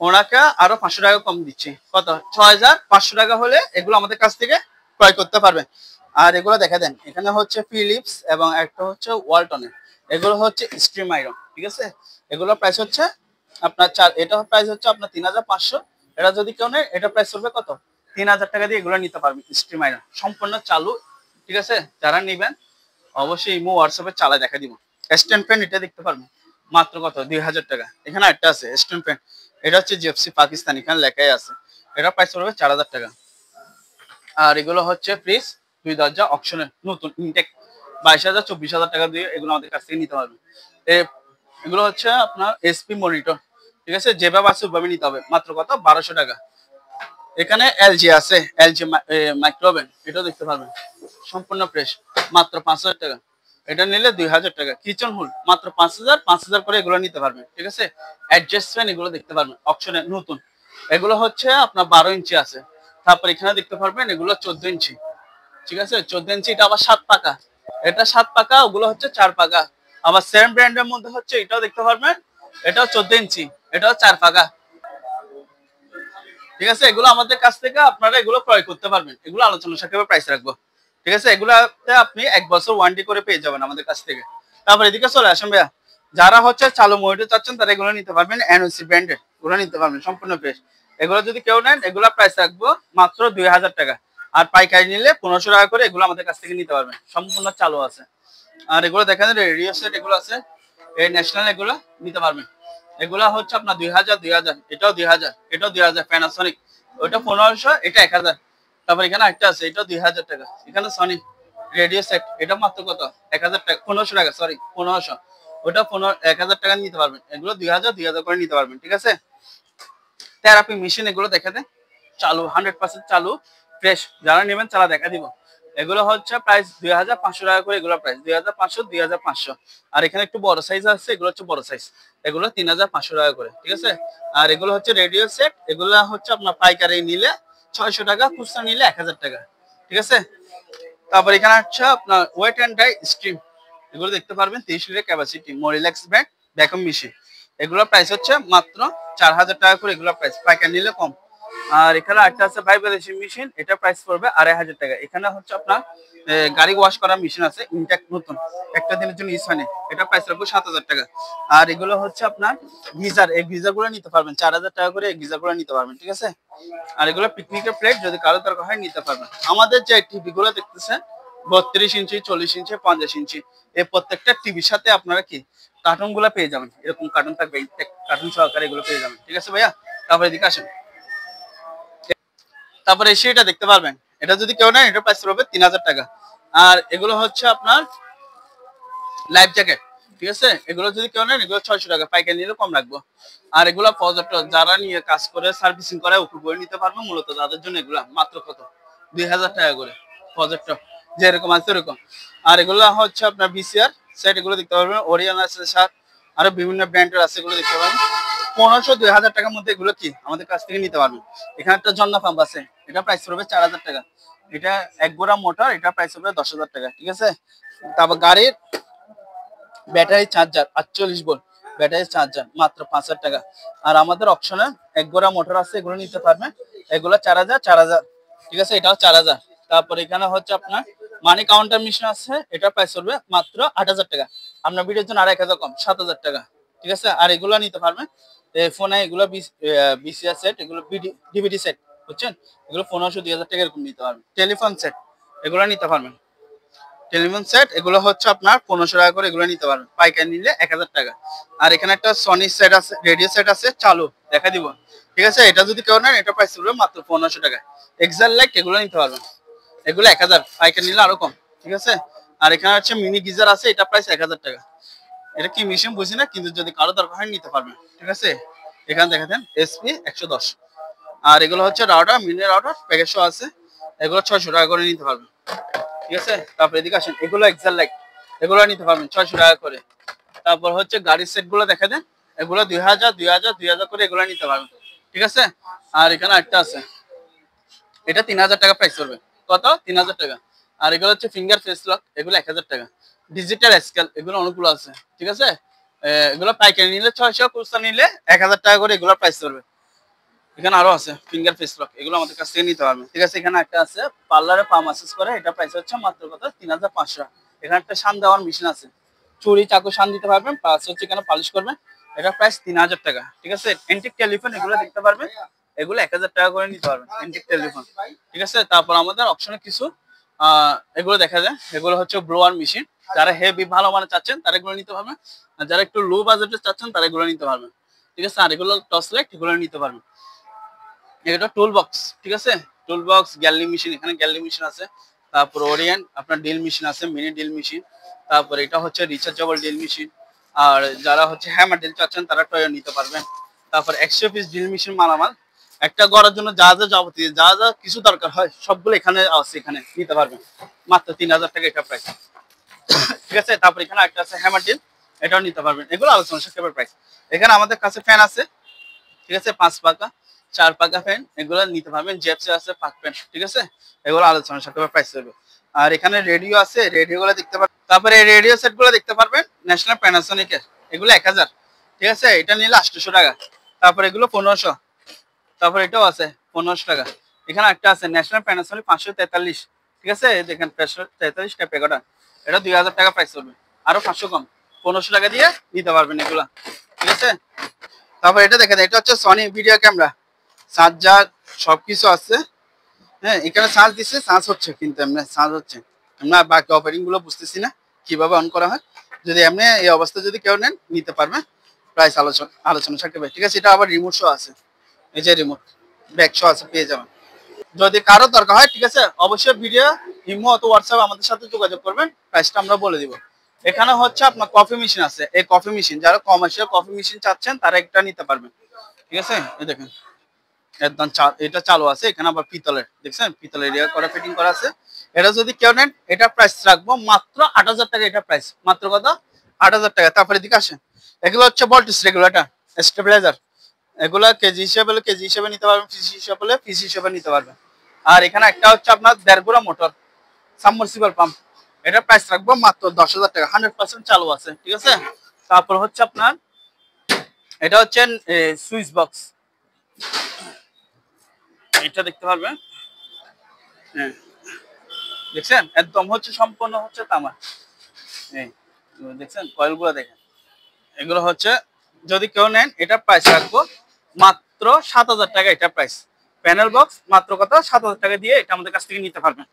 ওনাকে আরো 500 টাকা কম দিচ্ছি, কত 6,500 টাকা হলে এগুলো আমাদের কাছ থেকে ক্রয় করতে পারবেন। আর এগুলো দেখা দেন, এখানে হচ্ছে ফিলিপস এবং একটা হচ্ছে ওয়ালটনের, এগুলো হচ্ছে স্ট্রিম আয়রন, ঠিক আছে, এগুলো প্রাইস হচ্ছে আপনার এটা প্রাইস হচ্ছে আপনার 3,500, এটা যদি কেউ নেয়, এটা প্রাইস করবে কত 3,000 টাকা দিয়ে এগুলো নিতে পারবেন, স্ট্রিম আয়রন সম্পূর্ণ চালু, ঠিক আছে। যারা নিবেন অবশ্যই ইমো হোয়াটসঅ্যাপে চালা দেখা দিব। স্ট্যান্ড ফ্যান, এটা দেখতে পারবেন মাত্র কত 2,000 টাকা। এখানে একটা আছে স্ট্যান্ড ফ্যান, এটা হচ্ছে জিএফসি পাকিস্তান, এখানে লেখাই আছে, এটা প্রাইস পড়বে 4,000 টাকা। আর এগুলো হচ্ছে ফ্রিজ 2 দরজা অপশনের নতুন ইনটেক, 22,000 24,000 টাকা দিয়ে এগুলো আমাদের কাছ থেকে নিতে পারবেন। এগুলো হচ্ছে আপনার এসপি মনিটর, ঠিক আছে, যেভাবে আছে ওইভাবে নিতে হবে, মাত্র কত 1,200 টাকা। এখানে এলজি আছে, এলজি মাইক্রোওভেন, এটাও দেখতে পারবেন সম্পূর্ণ ফ্রেশ, মাত্র 5,000 টাকা, এটা নিলে 2,000 টাকা। কিচেন হুড মাত্র 5,000 করে এগুলো নিতে পারবেন, ঠিক আছে। অ্যাডজাস্টমেন্ট এগুলো দেখতে পারবেন অপশনে নতুন, এগুলো হচ্ছে আপনার 12 ইঞ্চি আছে। তারপর এখানে দেখতে পারবেন এগুলো 14 ইঞ্চি, ঠিক আছে, 14 ইঞ্চি, এটা আবার 7 পাকা, এটা 7 পাকা, ওগুলো হচ্ছে 4 পাকা। আবার সেম ব্র্যান্ডের মধ্যে হচ্ছে এটাও দেখতে পারবেন, এটাও 14 ইঞ্চি, এটাও 4 পাকা, ঠিক আছে। এগুলো আমাদের কাছ থেকে আপনারা এগুলো ক্রয় করতে পারবেন, এগুলো আলোচনা সাপেক্ষে প্রাইস রাখবো, ঠিক আছে। এগুলাতে আপনি 1 বছর ওয়ারেন্টি করে পেয়ে যাবেন আমাদের কাছ থেকে। তারপর এদিকে চলে আসেন ভাইয়া, যারা হচ্ছে চালু মনিটর চাচ্ছেন, তারা এগুলো নিতে পারবেন, এনওসি ব্র্যান্ডের এগুলো নিতে পারবেন সম্পূর্ণ ফ্রেশ। এগুলো যদি কেউ নেন, এগুলো প্রাইস রাখবো মাত্র 2,000 টাকা, আর পাইকারি নিলে 1,500 টাকা করে এগুলো আমাদের কাছ থেকে নিতে পারবেন, সম্পূর্ণ চালু আছে। আর এগুলো দেখেন রেডিও সেট, এগুলো আছে এই ন্যাশনাল এগুলো নিতে পারবেন। এগুলা হচ্ছে আপনার 2000 2000, এটাও 2000, এটাও 2000 প্যানাসোনিক, ওটা 1500, এটা 1000। তারপর এখানে একটা আছে, এটাও 2000 টাকা। এখানে সনি রেডিও সেট, এটা মাত্র কত, 1000 টাকা, 1500 টাকা, সরি 1500, ওটা 1000 টাকা নিতে পারবেন। এগুলো 2000 2000 করে নিতে পারবেন, ঠিক আছে। থেরাপি মেশিন এগুলো দেখে দেন, চালু 100% চালু, ফ্রেশ, যারা নেবেন চালা দেখা দিব। এগুলো হচ্ছে প্রাইস 2500 টাকা করে, এগুলো প্রাইস 2500 2500। আর এখানে একটু বড় সাইজ আছে, এগুলো হচ্ছে বড় সাইজ, এগুলো 3500 টাকা করে, ঠিক আছে। আর এগুলো হচ্ছে রেডিও সেট, এগুলো হচ্ছে আপনার পাইকারি নিলে 600 টাকা, খুচরা নিলে 1000 টাকা, ঠিক আছে। তারপর এখানে হচ্ছে আপনার ওয়েট অ্যান্ড ডাই স্ট্রিম, এগুলো দেখতে পারবেন 30 লিটার ক্যাপাসিটি, মোরিল্যাক্স ব্র্যান্ড ভ্যাকুয়াম মেশিন। এগুলোর প্রাইস হচ্ছে মাত্র 4000 টাকা করে, এগুলোর প্রাইস পাইকারি নিলে কম। আর এখানে একটা আছে ভাইব্রেশন মেশিন, এটা প্রাইস পড়বে 2500 টাকা। এখানে হচ্ছে আপনার গাড়ি ওয়াশ করার মেশিন আছে, ইনটেক নতুন, একটা দিনের জন্য ইউজ হয়নি, এটা প্রাইস রাখবো 7000 টাকা। আর এগুলো হচ্ছে আপনার গিজার, এই গিজার গুলো নিতে পারবেন 4000 টাকা করে, এই গিজার গুলো নিতে পারবেন, ঠিক আছে। আর এগুলো পিকনিকের প্লেট, যদি কারো দরকার হয় নিতে পারবেন। আমাদের যে টিভি গুলো দেখতেছেন 32 ইঞ্চি, 40 ইঞ্চি, 50 ইঞ্চি, এই প্রত্যেকটা টিভির সাথে আপনারা কি কার্টুন গুলো পেয়ে যাবেন, এরকম কার্টুন থাকবে, কার্টুন সহকারে এগুলো পেয়ে যাবেন, ঠিক আছে ভাইয়া। তারপরে এদিকে আসেন, তারপরে এসে এটা দেখতে পারবেন, এটা যদি কেউ নেয় এটা প্রাইস পড়বে 3000 টাকা। আর এগুলো হচ্ছে আপনার লাইফ জ্যাকেট, ঠিক আছে। এগুলো যদি কেউ নেন এগুলো 600 টাকা, পাইকারি নিলে কম রাখবো। আর এগুলো প্রজেক্টর, যারা নিয়ে কাজ করে সার্ভিসিং করে উপর করে নিতে পারবো, মূলত তাদের জন্য এগুলো মাত্র কত, 2000 টাকা করে প্রজেক্টর, যেরকম আছে এরকম। আর এগুলো হচ্ছে আপনার বিসিআর সেট, এগুলো দেখতে পারবেন, ওরিয়ন আছে স্যার, আরো বিভিন্ন ব্র্যান্ডের আছে, এগুলো দেখতে পারবেন 1500 2000 টাকার মধ্যে এগুলো কি আমাদের কাছ থেকে নিতে পারবেন। এখানে একটা জন্না পাম্প আছে, এটা প্রাইস পড়বে 4000 টাকা। এটা এক গোড়া মোটর, এটা প্রাইস পড়বে 10,000 টাকা, ঠিক আছে। তারপর গাড়ির battery charger 48 volt battery charger মাত্র 5000 টাকা। আর আমাদের অপশনে এক গোড়া মোটর আছে, এগুলো নিতে পারবেন, এগুলো 4000 4000, ঠিক আছে, এটাও 4000। তারপর এখানে হচ্ছে আপনার মানি কাউন্টার মেশিন আছে, এটা প্রাইস পড়বে মাত্র 8000 টাকা। আপনার ভিডিওর জন্য আর 1000 কম, 7000 টাকা, ঠিক আছে। আর এগুলো নিতে পারবেন ফোনে, এগুলো বিসিআর সেট, এগুলো ডিভিডি সেট, বুঝছেন, এগুলো 1500 2000 টাকা এরকম নিতে পারবেন। টেলিফোন সেট, এগুলো নিতে পারবেন, টেলিফোন সেট, এগুলো হচ্ছে আপনার 1500 টাকা করে, এগুলো নিতে পারবেন, পাইকারি নিলে 1000 টাকা। আর এখানে একটা সনি সেট আছে, রেডিও সেট আছে চালু, দেখা দিব, ঠিক আছে। এটা যদি কেউ নেন এটা প্রাইস পড়বে মাত্র 1500 টাকা। এক্সাল লাইট, এগুলো নিতে পারবেন, এগুলো 1000, পাইকারি নিলে আরো কম, ঠিক আছে। আর এখানে হচ্ছে মিনি গিজার আছে, এটা প্রাইস 1000 টাকা। এটা কি মেশিন বুঝি না, কিন্তু যদি কারো দরকার হয় নিতে পারবেন, ঠিক আছে। এখানে দেখাতেন এসপি 110। আর এগুলো হচ্ছে রাউটার, মিনি রাউটার প্যাকেজ আছে, এগুলো 600 টাকা করে নিতে পারবেন, ঠিক আছে। তারপর এদিকে আসেন, এগুলো এক্সাল লাইট, এগুলো নিতে পারবেন 600 টাকা করে। তারপর হচ্ছে গাড়ির সেট গুলো দেখা দেন, এগুলো 2000 2000 2000 করে, এগুলো নিতে পারবেন, ঠিক আছে। আর এখানে একটা আছে, এটা 3000 টাকা প্রাইস করবে, কত, 3000 টাকা। আর এগুলো হচ্ছে ফিঙ্গার ফেস লক, এগুলো 1000 টাকা। ডিজিটাল স্কেল, এগুলো অনেকগুলো আছে, ঠিক আছে। এগুলো পাইকারি নিলে 600, খুচরা নিলে 1000 টাকা করে, এগুলো প্রাইস করবে। এখানে আরো আছে ফিঙ্গার ফেস লক, এগুলো আমাদের কাছ থেকে নিতে পারবেন, ঠিক আছে। এখানে একটা আছে পার্লারে পা ম্যাসাজ করে, এটা প্রাইস হচ্ছে মাত্র কত, 3500। এখানে একটা শান দেওয়ার মেশিন আছে, চুরি চাকু শান দিতে পারবেন, প্লাস হচ্ছে এখানে পালিশ করবেন, এটা প্রাইস 3000 টাকা, ঠিক আছে। এন্টিক টেলিফোন, এগুলো দেখতে পারবেন, এগুলো 1000 টাকা করে নিতে পারবেন, এন্টিক টেলিফোন, ঠিক আছে। তারপর আমাদের অপশনে কিছু এগুলো দেখা যায়, এগুলো হচ্ছে ব্লোয়ার মেশিন, যারা হেভি ভালো মানে চাচ্ছেন তারা এগুলো নিতে পারবেন, আর যারা একটু লো বাজেটে চাচ্ছেন তারা এগুলো নিতে পারবেন, ঠিক আছে। আর এগুলো টর্চ লাইট, এগুলো নিতে পারবেন। এটা টুল বক্স, ঠিক আছে, টুল বক্স, গ্যালারি মেশিন, এখানে গ্যালারি মেশিন আছে। তারপর ওরিয়েন্ট আপনার ডিল মেশিন আছে, মিনি ডিল মেশিন। তারপর এটা হচ্ছে রিচার্জেবল ডিল মেশিন। আর যারা হচ্ছে হ্যামার ডিল চাচ্ছেন তারা টয়ও নিতে পারবেন। তারপর 100 পিস ডিল মেশিন মালামাল, একটা গড়ার জন্য যা যা যাবতীয় যা যা কিছু দরকার হয় সবগুলো এখানে আছে, এখানে নিতে পারবেন মাত্র 3000 টাকা, এটা প্রাইস, ঠিক আছে। তারপর এখানে একটা আছে হ্যামার ডিল, এটাও নিতে পারবেন, এগুলো আলোচনা সাপেক্ষে প্রাইস। এখানে আমাদের কাছে ফ্যান আছে, ঠিক আছে, 5 পাকা 4 পাকা ফ্যান, এগুলো নিতে পারবেন। জেপসি আছে পাক ফ্যান, ঠিক আছে, এগুলো আলোচনা সাপেক্ষে প্রাইস হবে। আর এখানে রেডিও আছে, রেডিও গুলো দেখতে পারবেন। তারপরে এই রেডিও সেট গুলো দেখতে পারবেন ন্যাশনাল প্যানাসোনিকের, এগুলো 1000, ঠিক আছে, এটা নিলে 800 টাকা। তারপর এগুলো 1500। তারপর এটাও আছে 1500 টাকা। এখানে একটা আছে ন্যাশনাল প্যানাসোনিক 543, ঠিক আছে, দেখেন 543 টাকা প্যাকেট, এটা 2000 টাকা প্রাইস হবে, আরো 500 কম, 1500 টাকা দিয়ে নিতে পারবেন এগুলা, ঠিক আছে। তারপর এটা দেখেন, এটা হচ্ছে সনি ভিডিও ক্যামেরা, চার্জার সবকিছু আছে, হ্যাঁ। এখানে চার্জ দিচ্ছে, চার্জ হচ্ছে, কিন্তু এমনি চার্জ হচ্ছে, আমরা বাকি অপারেটিং গুলো বুঝতেছি না কিভাবে অন করা হয়। যদি এমনি এই অবস্থা যদি কেউ নেন নিতে পারবে, প্রাইস আলোচনা থাকবে, ঠিক আছে। এটা আবার রিমোট শো আছে, এই যে রিমোট ব্যাক শো আছে, পেয়ে যাবেন। যদি কারো দরকার হয়, ঠিক আছে, অবশ্যই ভিডিও ইমো অথবা হোয়াটসঅ্যাপ আমাদের সাথে যোগাযোগ করবেন, প্রাইসটা আমরা বলে দিব। এখানে হচ্ছে আপনার কফি মেশিন আছে, এই কফি মেশিন যারা কমার্শিয়াল কফি মেশিন চাচ্ছেন তারা একটা নিতে পারবেন, ঠিক আছে। এই দেখেন একদম এটা চালু আছে, এখানে আবার পিতলের দেখছেন, পিতলের এরিয়া করা ফিটিং করা আছে। এটা যদি কেউ নেন এটা প্রাইস রাখবো মাত্র ৮০০০ টাকা, এটা প্রাইস মাত্র কত, ৮০০০ টাকা। তারপরে এদিকে আসেন, এগুলো হচ্ছে ভোল্টেজ রেগুলেটর, স্টেবিলাইজার, এগুলা কেজি হিসেবে নিতে পারবেন, পিস হিসেবে নিতে পারবেন। আর এখানে একটা হচ্ছে আপনার ১.৫ গোড়া মোটর সাবমার্সিবল পাম্প, এটা প্রাইস রাখবো মাত্র ১০০০০ টাকা, 100% চালু আছে, ঠিক আছে। তারপর হচ্ছে আপনার এটা হচ্ছে সুইচ বক্স, এটা দেখতে পারবেন, হ্যাঁ দেখছেন একদম হচ্ছে সম্পূর্ণ হচ্ছে তামা, এই দেখছেন কয়েলগুলো দেখেন, এগুলো হচ্ছে যদি কেউ নেন এটা প্রাইস রাখবো মাত্র ৭০০০ টাকা, এটা প্রাইস। প্যানেল বক্স মাত্র কত, ৭০০০ টাকা দিয়ে এটা আমাদের কাছ থেকে নিতে পারবেন।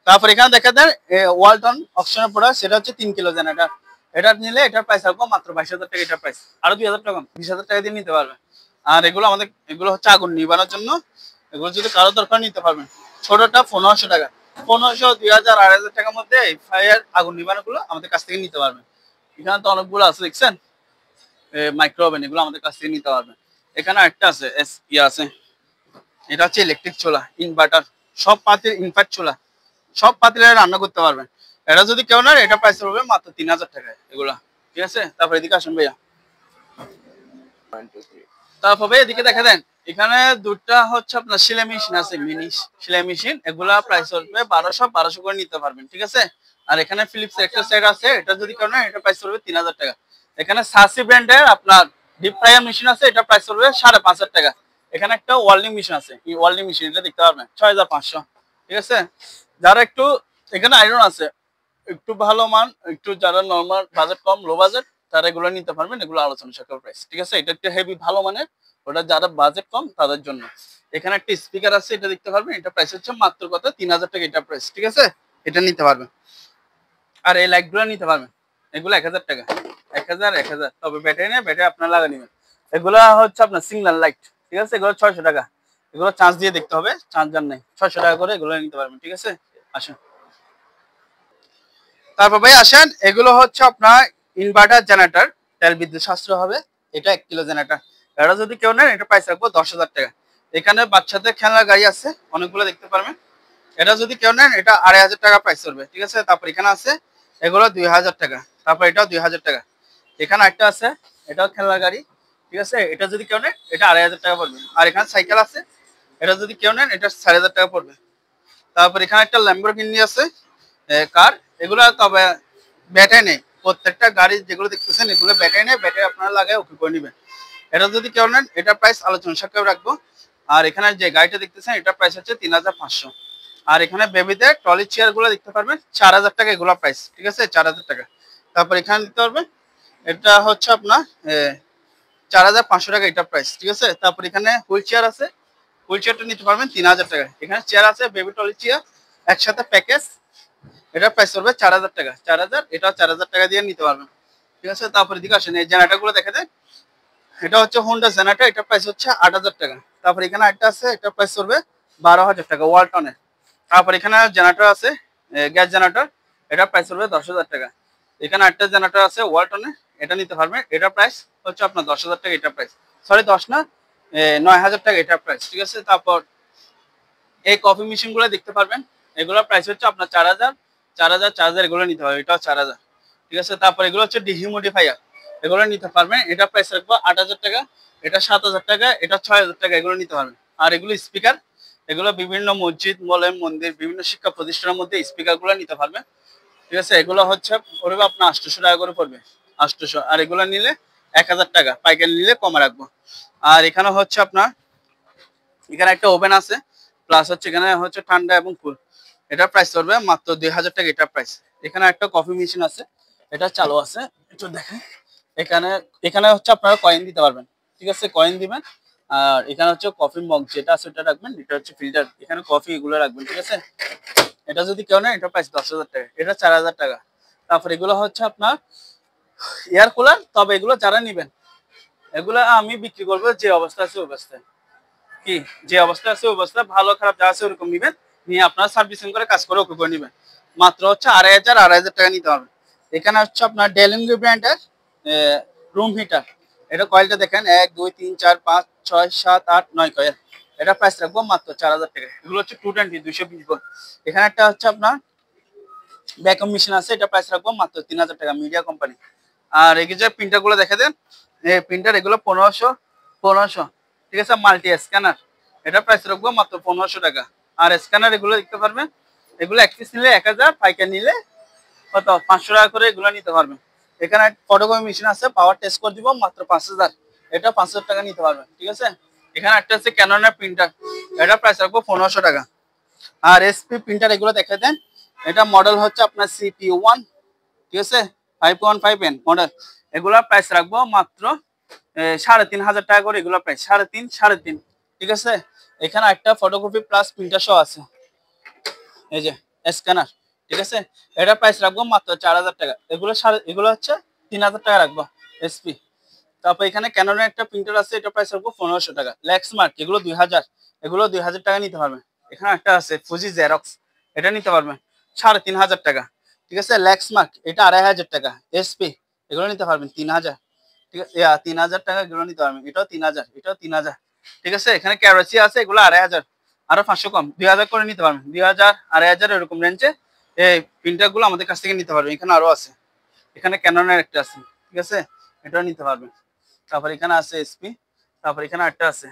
তারপর এখানে দেখা দেন ওয়ালটন অপশনের প্রোডাক্ট, সেটা হচ্ছে ৩ কিলো জেনারেটর, এটা নিলে এটার প্রাইস রাখবো মাত্র ২২০০০ টাকা, এটার প্রাইস আরো ২০০০ টাকা ২০০০০ টাকা দিয়ে নিতে পারবেন। আর এগুলো হচ্ছে আগুন নিবানোর জন্য, এগুলো যদি কারো দরকার নিতে পারবেন। ছোটটা ১৫০০ টাকা, ১৫০০, ২০০০, ২৫০০ টাকার মধ্যে এই ফায়ার আগুন নিবানো গুলো আমাদের কাছ থেকে নিতে পারবেন। এখানে তো অনেকগুলো আছে দেখছেন, মাইক্রো ওভেন, এগুলো আমাদের কাছ থেকে নিতে পারবেন। এখানে একটা আছে আছে, এটা হচ্ছে ইলেকট্রিক চুলা, ইনভার্টার, সব পাতিল ইনভার্ট চুলা, সব পাতিলে রান্না করতে পারবেন। এটা যদি কেউ নেন এটা প্রাইস পড়বে মাত্র ৩০০০ টাকায় এগুলা, ঠিক আছে। তারপর এদিকে আসুন ভাইয়া, তারপরে এদিকে দেখা দেন এখানে দুটা হচ্ছে আপনার সেলাই মেশিন আছে, মিনি সেলাই মেশিন, এগুলা প্রাইস পড়বে ১২০০ করে নিতে পারবেন, ঠিক আছে। আর এখানে ফিলিপস একটা সেট আছে, এটা যদি কেউ নেন এটা প্রাইস পড়বে ৩০০০ টাকা। এখানে সাসি ব্র্যান্ডের আপনার ডিপ ফ্রায়ার মেশিন আছে, এটা প্রাইস পড়বে ৫৫০০ টাকা। এখানে একটা ওয়েল্ডিং মেশিন আছে, এই ওয়েল্ডিং মেশিন এটা দেখতে পারবেন ৬৫০০, ঠিক আছে। যারা একটু এখানে আয়রন আছে একটু ভালো মান, একটু যারা নরমাল বাজেট কম, লো বাজেট, তারা এগুলো নিতে পারবেন, এগুলো আলোচনা সাপেক্ষ প্রাইস, ঠিক আছে। এটা একটু হেভি ভালো মানের, ওটা যারা বাজেট কম তাদের জন্য। এখানে একটা স্পিকার আছে, এটা দেখতে পারবেন, এটা প্রাইস হচ্ছে মাত্র কত, ৩০০০ টাকা, এটা প্রাইস, ঠিক আছে। এটা নিতে পারবেন। আর এই লাইট গুলো নিতে পারবেন, এগুলো ১০০০ টাকা, ১০০০, তবে ব্যাটারি নেই, ব্যাটারি আপনার লাগা নেবেন। এগুলা হচ্ছে আপনার সিগন্যাল লাইট, ঠিক আছে, এগুলো ৬০০ টাকা, এগুলো চার্জ দিয়ে দেখতে হবে, চার্জার নেই, ৬০০ টাকা করে এগুলো নিতে পারবেন, ঠিক আছে। আসুন তারপর ভাই আসেন, এগুলো হচ্ছে আপনার ইনভার্টার জেনারেটর, তেল বিদ্যুৎ সাশ্রয় হবে, এটা ১ কিলো জেনারেটর, এটা যদি কেউ নেন এটা প্রাইস রাখবো ১০০০০ টাকা। এখানে বাচ্চাদের খেলনার গাড়ি আছে অনেকগুলো দেখতে পারবেন, এটা যদি কেউ নেন এটা ২৫০০ টাকা প্রাইস পড়বে, ঠিক আছে। তারপর এখানে আছে এগুলো ২০০০ টাকা, তারপর এটাও ২০০০ টাকা। এখানে একটা আছে, এটাও খেলনার গাড়ি, ঠিক আছে, এটা যদি কেউ নেন এটা ২৫০০ টাকা পড়বে। আর এখানে সাইকেল আছে, এটা যদি কেউ নেন এটা ৪০০০ টাকা পড়বে। তারপর এখানে একটা ল্যাম্বরগিনি আছে কার, এগুলো তবে ব্যাটারি নেই, প্রত্যেকটা গাড়ি যেগুলো দেখতেছেন এগুলো ব্যাটারি নেই, ব্যাটারি আপনারা লাগায় ওকে করে নেবেন। এটা যদি কেউ নেন এটা প্রাইস আলোচনা সাপেক্ষে রাখবো। আর এখানে যে গাড়িটা দেখতেছেন এটা প্রাইস হচ্ছে ৩৫০০। আর এখানে বেবিদের ট্রলি চেয়ার গুলো দেখতে পারবেন ৪০০০ টাকা, এগুলো প্রাইস, ঠিক আছে, ৪০০০ টাকা। তারপর এখানে দেখতে পারবেন এটা হচ্ছে আপনার ৪৫০০ টাকা, এটা প্রাইস, ঠিক আছে। তারপর এখানে হুইল চেয়ার আছে, হুইল চেয়ারটা নিতে পারবেন ৩০০০ টাকা। এখানে চেয়ার আছে বেবি ট্রলি চেয়ার একসাথে প্যাকেজ, এটা প্রাইস পড়বে ৪০০০ টাকা, ৪০০০, এটাও ৪০০০ টাকা দিয়ে নিতে পারবেন, ঠিক আছে। তারপর এদিকে আসেন, এই জেনারেটর গুলো দেখে দেন, এটা হচ্ছে হোন্ডা জেনারেটর, এটা প্রাইস হচ্ছে ৮০০০ টাকা। তারপর এখানে একটা আছে, এটা প্রাইস পড়বে ১২০০০ টাকা ওয়ালটনের। তারপর এখানে জেনারেটর আছে গ্যাস জেনারেটর, এটা প্রাইস পড়বে ১০০০০ টাকা। এখানে একটা জেনারেটর আছে ওয়ালটনের, এটা নিতে পারবেন, এটা প্রাইস হচ্ছে আপনার ১০০০০ টাকা, এটা প্রাইস, সরি ১০ না, ৯০০০ টাকা, এটা প্রাইস, ঠিক আছে। তারপর এই কফি মেশিন গুলো দেখতে পারবেন, এগুলোর প্রাইস হচ্ছে আপনার ৪০০০, ৪০০০ এগুলো নিতে হবে, এটাও ৪০০০, ঠিক আছে। তারপর এগুলো হচ্ছে ডিহিউমিডিফায়ার, এগুলো নিতে পারবেন, এটা প্রাইস রাখবো ৮০০০ টাকা, এটা ৭০০০ টাকা, এটা ৬০০০ টাকা, এগুলো নিতে পারবেন। আর এগুলো স্পিকার, এগুলো বিভিন্ন মসজিদ, মলেম, মন্দির, বিভিন্ন শিক্ষা প্রতিষ্ঠানের মধ্যে স্পিকার গুলো নিতে পারবেন, ঠিক আছে। এগুলো হচ্ছে পড়বে আপনার ৮০০ টাকা করে পড়বে, ৮০০। আর এগুলো নিলে ১০০০ টাকা, পাইকারি নিলে কমে রাখবো। আর এখানে হচ্ছে আপনার এখানে একটা ওভেন আছে, প্লাস হচ্ছে এখানে হচ্ছে ঠান্ডা এবং কুল, এটার প্রাইস পড়বে মাত্র ২০০০ টাকা, এটার প্রাইস। এখানে একটা কফি মেশিন আছে, এটা চালু আছে, একটু দেখেন, এখানে এখানে হচ্ছে আপনারা কয়েন দিতে পারবেন, ঠিক আছে, কয়েন দিবেন। আর এখানে হচ্ছে কফি মগ যেটা আছে ওটা রাখবেন, এটা হচ্ছে ফিল্টার, এখানে কফি এগুলো রাখবেন, ঠিক আছে। এটা যদি কেউ নেয় এটা প্রাইস ১০০০০ টাকা, এটা ৪০০০ টাকা। তারপর এগুলো হচ্ছে আপনার এয়ার কুলার, তবে এগুলো যারা নেবেন এগুলো আমি বিক্রি করবো যে অবস্থা আছে ওই অবস্থায়, কি যে অবস্থা আছে ওই অবস্থা, ভালো খারাপ যা আছে ওরকম নিবেন, নিয়ে আপনার সার্ভিসিং করে কাজ করে ওকে করে নেবেন। মাত্র হচ্ছে 2500 টাকা নিতে হবে। এখানে হচ্ছে আপনার ডেলিঙ্গি ব্র্যান্ডের রুম হিটার, এটা কয়েলটা দেখেন 1 2 3 4 5 6 7 8 9 কয়েল। এটা প্রাইস রাখবো মাত্র 4000 টাকা। এগুলো হচ্ছে 220 220 ভোল্ট। এখানে একটা হচ্ছে আপনার ভ্যাকুয়াম মেশিন আছে, এটা প্রাইস রাখবো মাত্র 3000 টাকা, মিডিয়া কোম্পানি। আর এই যে প্রিন্টার গুলো দেখে দেন, এই প্রিন্টার এগুলো 1500 ঠিক আছে, মাল্টি স্ক্যানার, এটা প্রাইস রাখবো মাত্র 1500 টাকা। আর স্ক্যানার এগুলো দেখতে পারবেন, এগুলো এক পিস নিলে 1000, পাইকারি নিলে কত 500 টাকা করে এগুলো নিতে পারবেন। এখানে ফটোকপি মেশিন আছে, পাওয়ার টেস্ট করে দিব মাত্র 5000, এটা 5000 টাকা নিতে পারবেন, ঠিক আছে। এখানে একটা আছে ক্যাননের প্রিন্টার, এটা প্রাইস রাখবো 1500 টাকা। আর এসপি প্রিন্টার এগুলো দেখে দেন, এটা মডেল হচ্ছে আপনার CP1, ঠিক আছে, 515N মডেল। এগুলোর প্রাইস রাখবো মাত্র 3500 টাকা করে, এগুলো প্রাইস 3.5 ঠিক আছে। এখানে একটা ফটোকপি প্লাস প্রিন্টার সহ আছে, এই যে স্ক্যানার, ঠিক আছে, এটা প্রাইস রাখবো মাত্র 4000 টাকা। এগুলো হচ্ছে 3000 টাকা রাখবো এসপি। তারপর এখানে ক্যাননের একটা প্রিন্টার আছে, এটা প্রাইস রাখবো 1500 টাকা। লেক্সমার্ক এগুলো 2000, এগুলো 2000 টাকা নিতে পারবেন। এখানে একটা আছে ফুজি জেরক্স, এটা নিতে পারবেন 3500 টাকা, ঠিক আছে। লেক্সমার্ক এটা 2500 টাকা। এসপি এগুলো নিতে পারবেন 3000, ঠিক আছে, 3000 টাকা এগুলো নিতে পারবেন। এটাও 3000, এটাও 3000, ঠিক আছে। এখানে ক্যারোসি আছে, এগুলো 2500, আরো 500 কম, 2000 করে নিতে পারবেন। 2000 2500 এরকম রেঞ্জে এই প্রিন্টার গুলো আমাদের কাছ থেকে নিতে পারবেন। এখানে আরো আছে, এখানে ক্যাননের একটা আছে, ঠিক আছে, এটাও নিতে পারবেন। তারপর এখানে আছে এসপি, তারপর এখানে একটা আছে,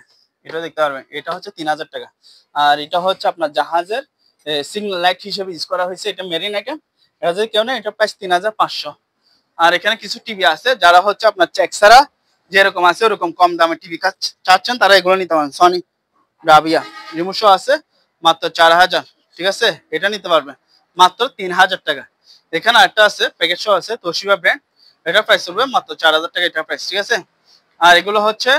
এটা দেখতে পারবেন, এটা হচ্ছে 3000 টাকা। আর এটা হচ্ছে আপনার জাহাজের সিগন্যাল লাইট হিসেবে ইউজ করা হয়েছে, এটা মেরিন আইটেম, এটা যদি কেউ নেই এটা প্রাইস 3500। আর এখানে কিছু টিভি আছে, যারা হচ্ছে আপনার চেক ছাড়া যেরকম আছে ওরকম কম দামে টিভি চাচ্ছেন, তারা এগুলো নিতে পারেন। সনি ব্রাভিয়া রিমোট সহ আছে মাত্র 4000, ঠিক আছে, এটা নিতে পারবেন মাত্র 3000 টাকা। এখানে একটা আছে প্যাকেট সহ আছে, তোশিবা ব্র্যান্ড, এটা প্রাইস করবে মাত্র 4000 টাকা, এটা প্রাইস, ঠিক আছে। আর এগুলো হচ্ছে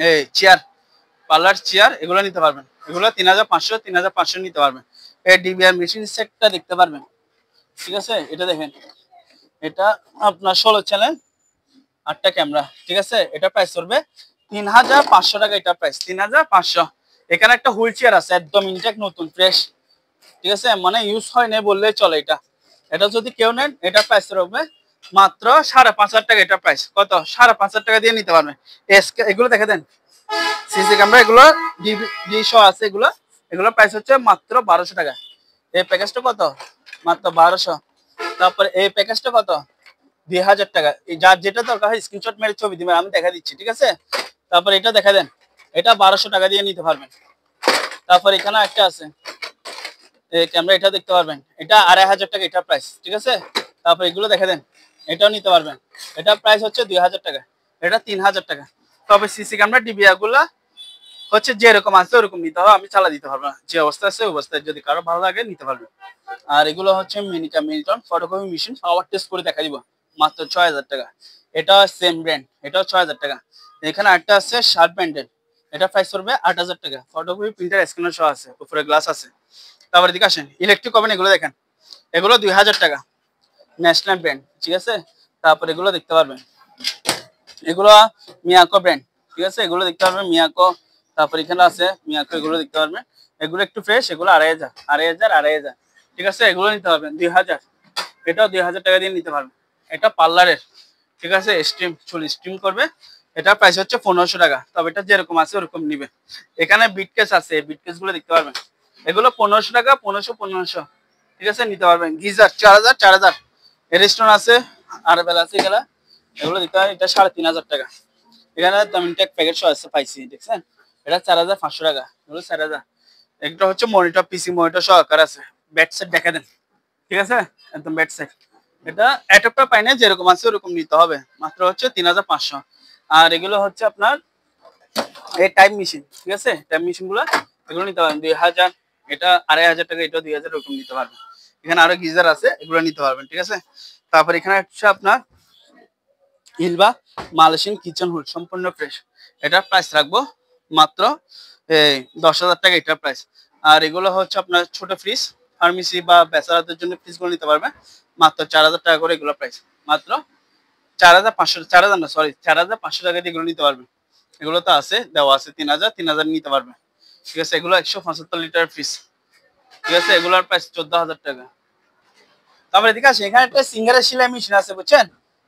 এই চেয়ার, পার্লার চেয়ার, এগুলো নিতে পারবেন, এগুলো 3500 নিতে পারবেন। এই ডিবিআর মেশিন সেটটা দেখতে পারবেন, ঠিক আছে, এটা দেখেন, এটা আপনার 16 চ্যানেল 8টা ক্যামেরা, ঠিক আছে, এটা প্রাইস করবে 3500 টাকা, এটা প্রাইস 3500। এখানে একটা হুইল চেয়ার আছে, একদম ইনটেক নতুন ফ্রেশ, ঠিক আছে, মানে ইউজ হয় না বললেই চলে। এটা এটা যদি কেউ নেন এটা প্রাইস রাখবে মাত্র 5500 টাকা, এটা প্রাইস কত 5500 টাকা দিয়ে নিতে পারবেন। এগুলো দেখে দেন, সিসি ক্যামেরা এগুলো ডি শো আছে, এগুলো এগুলো প্রাইস হচ্ছে মাত্র 1200 টাকা। এই প্যাকেজটা কত মাত্র 1200। তারপর এই প্যাকেজটা কত 2000 টাকা। যার যেটা দরকার হয় স্ক্রিনশট মেরে ছবি দিবেন, আমি দেখা দিচ্ছি, ঠিক আছে। তারপর এটা দেখা দেন, এটা 1200 টাকা দিয়ে নিতে পারবেন। তারপর এখানে একটা আছে এই ক্যামেরা, এটা দেখতে পারবেন, এটা 2500 টাকা, এটা প্রাইস, ঠিক আছে। তারপর এগুলো দেখে দেন, এটাও নিতে পারবেন, এটা প্রাইস হচ্ছে 2000 টাকা, এটা 3000 টাকা। তবে সিসি ক্যামেরা ডিবিআর গুলা হচ্ছে যেরকম আছে ওরকম নিতে হবে, আমি চালা দিতে পারবো না, যে অবস্থা আছে অবস্থায় যদি কারো ভালো লাগে নিতে পারবে। আর এগুলো হচ্ছে মিনিটন ফটোকপি মেশিন, পাওয়ার টেস্ট করে দেখা দিব মাত্র 6000 টাকা। এটা সেম ব্র্যান্ড, এটাও 6000 টাকা। এখানে একটা আছে শার্প ব্র্যান্ডের, এটা প্রাইস করবে 8000 টাকা। ফটোকপি প্রিন্টার স্ক্যানার সহ আছে, উপরে গ্লাস আছে। তারপর এদিকে আসেন, ইলেকট্রিক ওভেন, এগুলো দেখেন, এগুলো 2000 টাকা, ন্যাশনাল ব্র্যান্ড, ঠিক আছে। তারপর এগুলো দেখতে পারবেন, এগুলো মিয়াকো ব্র্যান্ড, ঠিক আছে, এগুলো দেখতে পারবেন মিয়াকো। তারপর এখানে আছে মিয়াকো, এগুলো দেখতে পারবেন, এগুলো একটু ফ্রেশ, এগুলো 2500, ঠিক আছে, এগুলো নিতে পারবেন 2000, এটাও 2000 টাকা দিয়ে নিতে পারবেন। এটা পার্লারের, ঠিক আছে, চুল স্টিম করবে, এটা প্রাইস হচ্ছে 1500 টাকা। তবে এটা যেরকম আছে ওরকম নিবে। এখানে বিটকেস আছে, বিটকেস গুলো দেখতে পারবেন, এগুলো 1500 টাকা, 1500, ঠিক আছে, নিতে পারবেন। গিজার 4000, এরিস্টোন আছে, আরবেল আছে, এগুলো দেখতে পারেন, এটা 3500 টাকা। এখানে ইনটেক প্যাকেট সহ আছে, পাইছি দেখছেন, এটা 4500 টাকা, এগুলো 4000। একটা হচ্ছে মনিটর, পিসি মনিটর সহকার আছে। ব্যাট সেট দেখা দেন, ঠিক আছে, একদম ব্যাট সেট, এটা অ্যাডাপ্টার পাই না, যেরকম আছে ওরকম নিতে হবে, মাত্র হচ্ছে 3500। আর এগুলো হচ্ছে আপনার এই টাইপ মেশিন, ঠিক আছে, টাইপ মেশিন গুলো এগুলো নিতে পারবেন 2000, এটা 2500 টাকা, এটা 2000 এরকম নিতে পারবেন। এখানে আরো গিজার আছে, এগুলো নিতে পারবেন, ঠিক আছে। তারপর এখানে হচ্ছে আপনার ইলবা মালয়েশিয়ান কিচেন হুড, সম্পূর্ণ ফ্রেশ, এটা প্রাইস রাখবো মাত্র এই 10000 টাকা, এটা প্রাইস। আর এগুলো হচ্ছে আপনার ছোট ফ্রিজ, ফার্মেসি বা বেচারাদের জন্য ফ্রিজ গুলো নিতে পারবেন মাত্র 4000 টাকা করে এগুলো প্রাইস, মাত্র 4500, 4000 না সরি 4500 টাকা দিয়ে এগুলো নিতে পারবেন। এগুলো তো আছে দেওয়া আছে 3000 নিতে পারবেন, ঠিক আছে। এগুলো 175 লিটার পিস, ঠিক আছে। এগুলোর প্রাইস 14000 টাকা। তারপরে এদিকে আসেন, এখানে একটা সিঙ্গারের সেলাই মেশিন আছে বুঝছেন,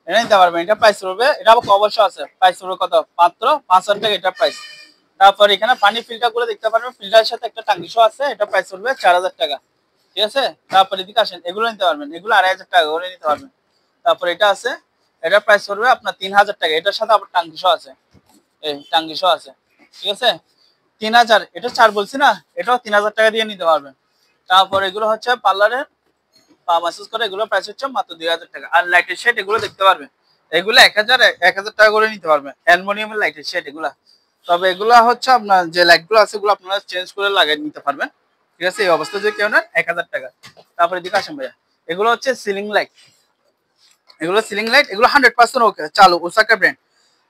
এটা নিতে পারবেন। এটা প্রাইস পড়বে, এটা আবার অবশ্য আছে, প্রাইস পড়বে কত, মাত্র 5000 টাকা এটা প্রাইস। তারপর এখানে পানি ফিল্টার গুলো দেখতে পারবেন, ফিল্টারের সাথে একটা টাঙ্কি শো আছে, এটা প্রাইস পড়বে 4000 টাকা, ঠিক আছে। তারপর এদিকে আসেন, এগুলো নিতে পারবেন, এগুলো 2500 টাকা করে নিতে পারবেন। তারপর এটা আছে, এটা প্রাইস পড়বে আপনার 3000 টাকা, এটার সাথে আবার টাঙ্কি শো আছে, এই টাঙ্কি শো আছে, ঠিক আছে। 3000, এটা 4 বলছি না, এটাও 3000 টাকা দিয়ে নিতে পারবেন। তারপর এগুলো হচ্ছে পার্লারের পা ম্যাসাজ করে, এগুলো প্রাইস হচ্ছে মাত্র 2000 টাকা। আর লাইটের শেড এগুলো দেখতে পারবেন, এগুলো 1000 টাকা করে নিতে পারবেন, অ্যালুমিনিয়ামের লাইটের শেড এগুলা। তবে এগুলা হচ্ছে আপনার যে লাইটগুলো আছে এগুলো আপনারা চেঞ্জ করে লাগিয়ে নিতে পারবেন, ঠিক আছে। এই অবস্থা যদি কেউ নেন 1000 টাকা। তারপরে এদিকে আসেন ভাইয়া, এগুলো হচ্ছে সিলিং লাইট, এগুলো সিলিং লাইট, এগুলো 100% ওকে চালু, ওসাকা ব্র্যান্ড।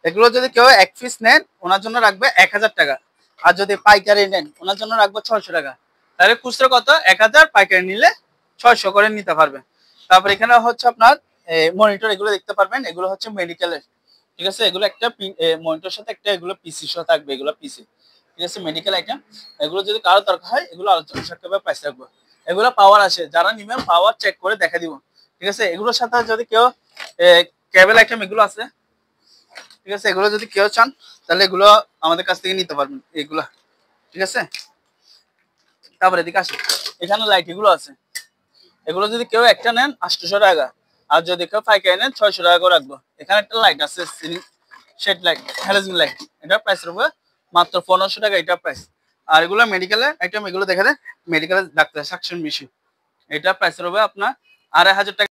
এগুলো যদি কেউ এক পিস নেন ওনার জন্য রাখবে 1000 টাকা, আর যদি পাইকারি নেন ওনার জন্য রাখবো 600 টাকা। তাহলে খুচরা কত, 1000, পাইকারি নিলে 600 করে নিতে পারবেন। তারপর এখানে হচ্ছে আপনার মনিটর, এগুলো দেখতে পারবেন, এগুলো হচ্ছে মেডিকেলের, ঠিক আছে। এগুলো একটা মনিটরের সাথে একটা এগুলো পিসি সহ থাকবে, এগুলো পিসি, ঠিক আছে, মেডিকেল আইটেম। এগুলো যদি কারো দরকার হয় এগুলো আলোচনা সাপেক্ষে প্রাইস রাখবো। এগুলো পাওয়ার আসে, যারা নিবেন পাওয়ার চেক করে দেখা দিব, ঠিক আছে। এগুলোর সাথে যদি কেউ কেবল আইটেম এগুলো আছে, ঠিক আছে। এগুলো যদি কেউ চান তাহলে এগুলো আমাদের কাছ থেকে নিতে পারবেন এগুলা, ঠিক আছে। তারপরে এদিকে আসে, এখানে লাইট এগুলো আছে, এগুলো যদি কেউ একটা নেন 800 টাকা, আর যদি কেউ পাইকারি নেন 600 টাকা করে রাখবো। এখানে একটা লাইট আছে ceiling shade light, halogen light, এটার প্রাইস রাখবো মাত্র 1500 টাকা, এটা প্রাইস। আর এগুলো মেডিকেলের আইটেম, এগুলো দেখা যায় মেডিকেলের ডাক্তার সাকশন মেশিন, এটা প্রাইস রাখবে আপনার 2500 টাকা।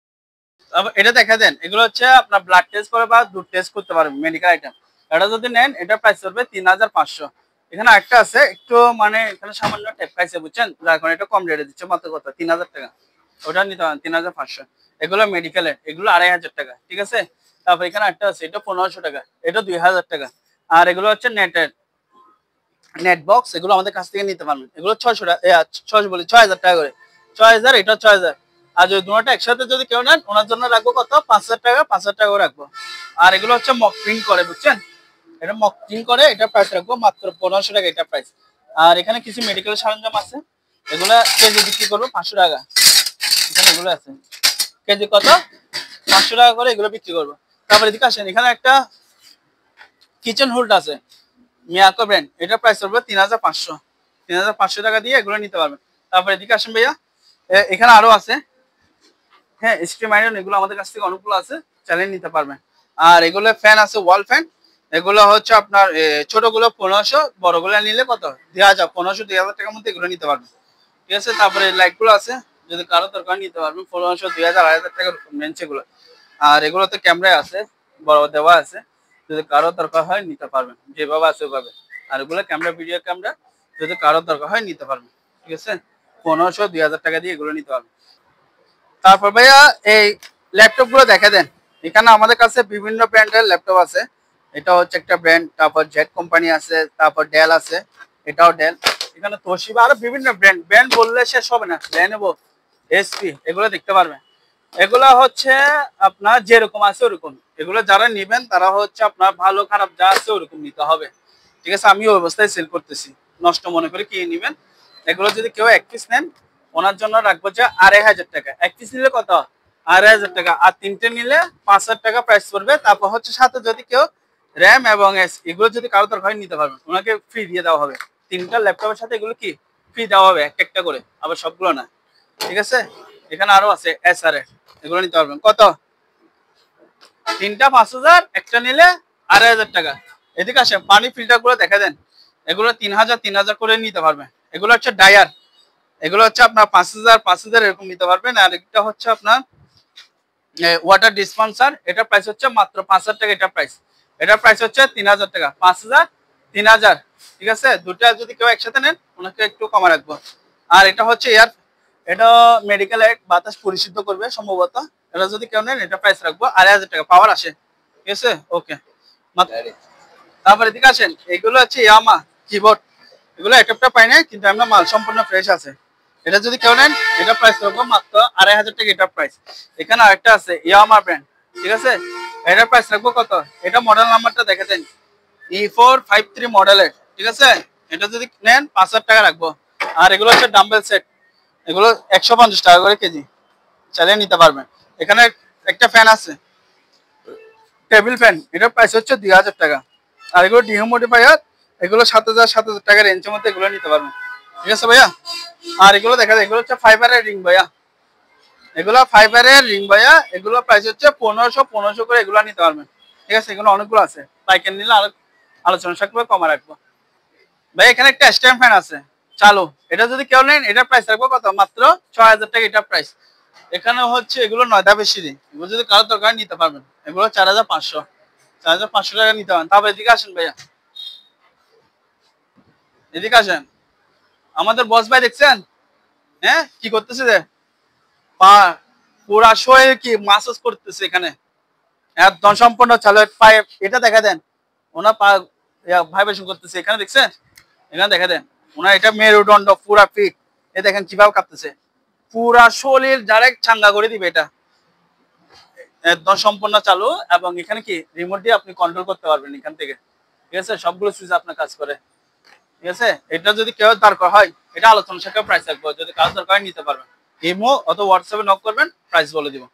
এটা দেখা দেন, এগুলো হচ্ছে আপনার ব্লাড টেস্ট করে বা দুধ টেস্ট করতে পারবেন মেডিকেল আইটেম। এটা যদি নেন এটা প্রাইস পড়বে 3500। এখানে একটা আছে একটু মানে এখানে সামান্য ট্যাপ পাইছে বুঝছেন, যার কারণে এটা কম রেটে দিচ্ছে, মাত্র কত 3000 টাকা, ওটা নিতে পারেন 3500। এগুলো মেডিকেলের, এগুলো 2500 টাকা, ঠিক আছে। তারপর এখানে একটা আছে, এটা 1500 টাকা, এটা 2000 টাকা। আর এগুলো হচ্ছে নেটের নেট বক্স, এগুলো আমাদের কাছ থেকে নিতে পারবেন, এগুলো 600 টাকা, 600 বলি 6000 টাকা করে, 6000, এটা 6000। আর যদি দুটোটা একসাথে যদি কেউ নেন ওনার জন্য রাখবো কত, 5000 টাকা, 5000 টাকা রাখবো। আর এগুলো হচ্ছে মক প্রিন্ট করে বুঝছেন, এটা মক প্রিন্ট করে, এটা প্রাইস রাখবো মাত্র 1500 টাকা, এটা প্রাইস। আর এখানে কিছু মেডিকেল সরঞ্জাম আছে, এগুলা কেজি বিক্রি করবো 500 টাকা, এখানে এগুলো আছে কেজি কত, 500 টাকা করে এগুলো বিক্রি করবো। তারপরে এদিকে আসেন, এখানে একটা কিচেন হুড আছে মিয়াকো ব্র্যান্ড, এটা প্রাইস পড়বে 3500, 3500 টাকা দিয়ে এগুলো নিতে পারবেন। তারপরে এদিকে আসেন ভাইয়া, এখানে আরো আছে, হ্যাঁ স্ট্রিম আয়রন, এগুলো আমাদের কাছ থেকে অনেকগুলো আছে, চালিয়ে নিতে পারবেন। আর এগুলো ফ্যান আছে, ওয়াল ফ্যান, এগুলো হচ্ছে আপনার ছোটগুলো 1500, বড়গুলো নিলে কত 2000, 1500 2000 টাকার মধ্যে এগুলো নিতে পারবেন, ঠিক আছে। তারপরে লাইট গুলো আছে, যদি কারো দরকার নিতে পারবেন 1500, 2000, 2000 টাকার রেঞ্জ এগুলো। আর এগুলো তো ক্যামেরা আছে, বড় দেওয়া আছে, যদি কারো দরকার হয় নিতে পারবেন, যেভাবে আছে ওইভাবে। আর এগুলো ক্যামেরা, ভিডিও ক্যামেরা, যদি কারো দরকার হয় নিতে পারবেন, ঠিক আছে। 1500, 2000 টাকা দিয়ে এগুলো নিতে পারবেন। তারপর ভাইয়া এই ল্যাপটপ গুলো দেখা দেন, এখানে আমাদের কাছে বিভিন্ন ব্র্যান্ডের ল্যাপটপ আছে, এটা হচ্ছে একটা ব্র্যান্ড, তারপর জেড কোম্পানি আছে, তারপর ডেল আছে, এটাও ডেল। এখানে তোশিবা, আরো বিভিন্ন ব্র্যান্ড, ব্র্যান্ড বললে শেষ হবে না, লেনোভো, এসপি, এগুলো দেখতে পারবেন। এগুলো হচ্ছে আপনার যেরকম আছে ওরকম, এগুলো যারা নিবেন তারা হচ্ছে আপনার ভালো খারাপ যা আছে ওরকম নিতে হবে, ঠিক আছে। আমি ওই অবস্থায় সেল করতেছি, নষ্ট মনে করে কি নিবেন। এগুলো যদি কেউ এক পিস নেন ওনার জন্য রাখবো যে 2500 টাকা, এক পিস নিলে কত 2500 টাকা, আর তিনটে নিলে 5000 টাকা প্রাইস পড়বে। তারপর হচ্ছে সাথে যদি কেউ র্যাম এবং এগুলো যদি কারো দরকার হয় নিতে পারবেন, ওনাকে ফ্রি দিয়ে দেওয়া হবে, তিনটা ল্যাপটপের সাথে এগুলো কি ফ্রি দেওয়া হবে, একটা একটা করে, আবার সবগুলো না, ঠিক আছে। এখানে আরো আছে এসআর এর, এগুলো নিতে পারবেন কত, তিনটা 5000, একটা নিলে 2500 টাকা। এদিকে আসেন, পানি ফিল্টার গুলো দেখা দেন, এগুলো 3000, 3000 করে নিতে পারবেন। এগুলো হচ্ছে ডায়ার, এগুলো হচ্ছে আপনার 5000, 5000 এরকম নিতে পারবেন। আর এটা হচ্ছে আপনার ওয়াটার ডিসপেন্সার, এটা প্রাইস হচ্ছে মাত্র 5000 টাকা, এটা প্রাইস, এটা প্রাইস হচ্ছে 3000 টাকা, 5000, 3000, ঠিক আছে। দুটা যদি কেউ একসাথে নেন ওনাকে একটু কমা রাখবো। আর এটা হচ্ছে এয়ার, এটা মেডিকেলে বাতাস পরিশুদ্ধ করবে সম্ভবত, এটা যদি কেউ নেন এটা প্রাইস রাখবো 2500 টাকা, পাওয়ার আসে, ঠিক আছে, ওকে। তারপরে এদিকে আসেন, এগুলো হচ্ছে ইয়ামা কিবোর্ড, এগুলো একটা পাই না কিন্তু আমরা মাল সম্পূর্ণ ফ্রেশ আছে, এটা যদি কেউ নেন এটা প্রাইস রাখবো মাত্র 2500 টাকা। এটা প্রাইস। এখানে আরেকটা আছে ইয়ামাহা ব্র্যান্ড, ঠিক আছে, এটার প্রাইস রাখবো কত? এটা মডেল নাম্বারটা দেখে দেন, E453 মডেলের, ঠিক আছে। এটা যদি নেন 5000 টাকা রাখবো। আর এগুলো হচ্ছে ডাম্বেল সেট, এগুলো 150 টাকা করে কেজি, চালিয়ে নিতে পারবেন। এখানে একটা ফ্যান আছে টেবিল ফ্যান, এটার প্রাইস হচ্ছে 2000 টাকা। আর এগুলো ডিহিউমিডিফায়ার, এগুলো 7000 টাকা রেঞ্জের মধ্যে এগুলো নিতে পারবেন, ঠিক আছে ভাইয়া। আর এগুলো দেখা যায়, এগুলো হচ্ছে ফাইবারের রিং ভাইয়া, এগুলো ফাইবারের রিং ভাইয়া, এগুলো প্রাইস হচ্ছে 1500 করে এগুলো নিতে পারবেন, ঠিক আছে। এগুলো অনেকগুলো আছে, পাইকারি নিলে আরো আলোচনা সাপেক্ষে কমে রাখবো ভাই। এখানে একটা স্ট্যান্ড ফ্যান আছে চালু, এটা যদি কেউ নেন এটার প্রাইস রাখবো কত? মাত্র 6000 টাকা এটা প্রাইস। এখানে হচ্ছে এগুলো 9টা বেশি দিন, এগুলো যদি কারো দরকার নিতে পারবেন। এগুলো 4500 টাকা নিতে পারেন। তারপর এদিকে আসেন ভাইয়া, এদিকে আসেন। আমাদের বস ভাই দেখছেন, হ্যাঁ কি করতেছে যে পা পুরা শোয়ে কি মাসাজ করতেছে এখানে, একদম সম্পূর্ণ চালু পায়ে। এটা দেখা দেন ওনার পা ভাইব্রেশন করতেছে, এখানে দেখছেন, এখানে দেখা দেন ওনার এটা মেরুদণ্ড পুরা ফিট। এ দেখেন কিভাবে কাঁপতেছে, পুরা শরীর ডাইরেক্ট ঠান্ডা করে দিবে এটা, একদম সম্পূর্ণ চালু। এবং এখানে কি রিমোট দিয়ে আপনি কন্ট্রোল করতে পারবেন এখান থেকে, ঠিক আছে। সবগুলো সুইচ আপনার কাজ করে, ঠিক আছে। এটা যদি কেউ দরকার হয় এটা আলোচনা সাপেক্ষে প্রাইস রাখবো, যদি কাজ দরকার হয় নিতে পারবেন। ইমো অথবা হোয়াটসঅ্যাপে নক করবেন, প্রাইস বলে দিব।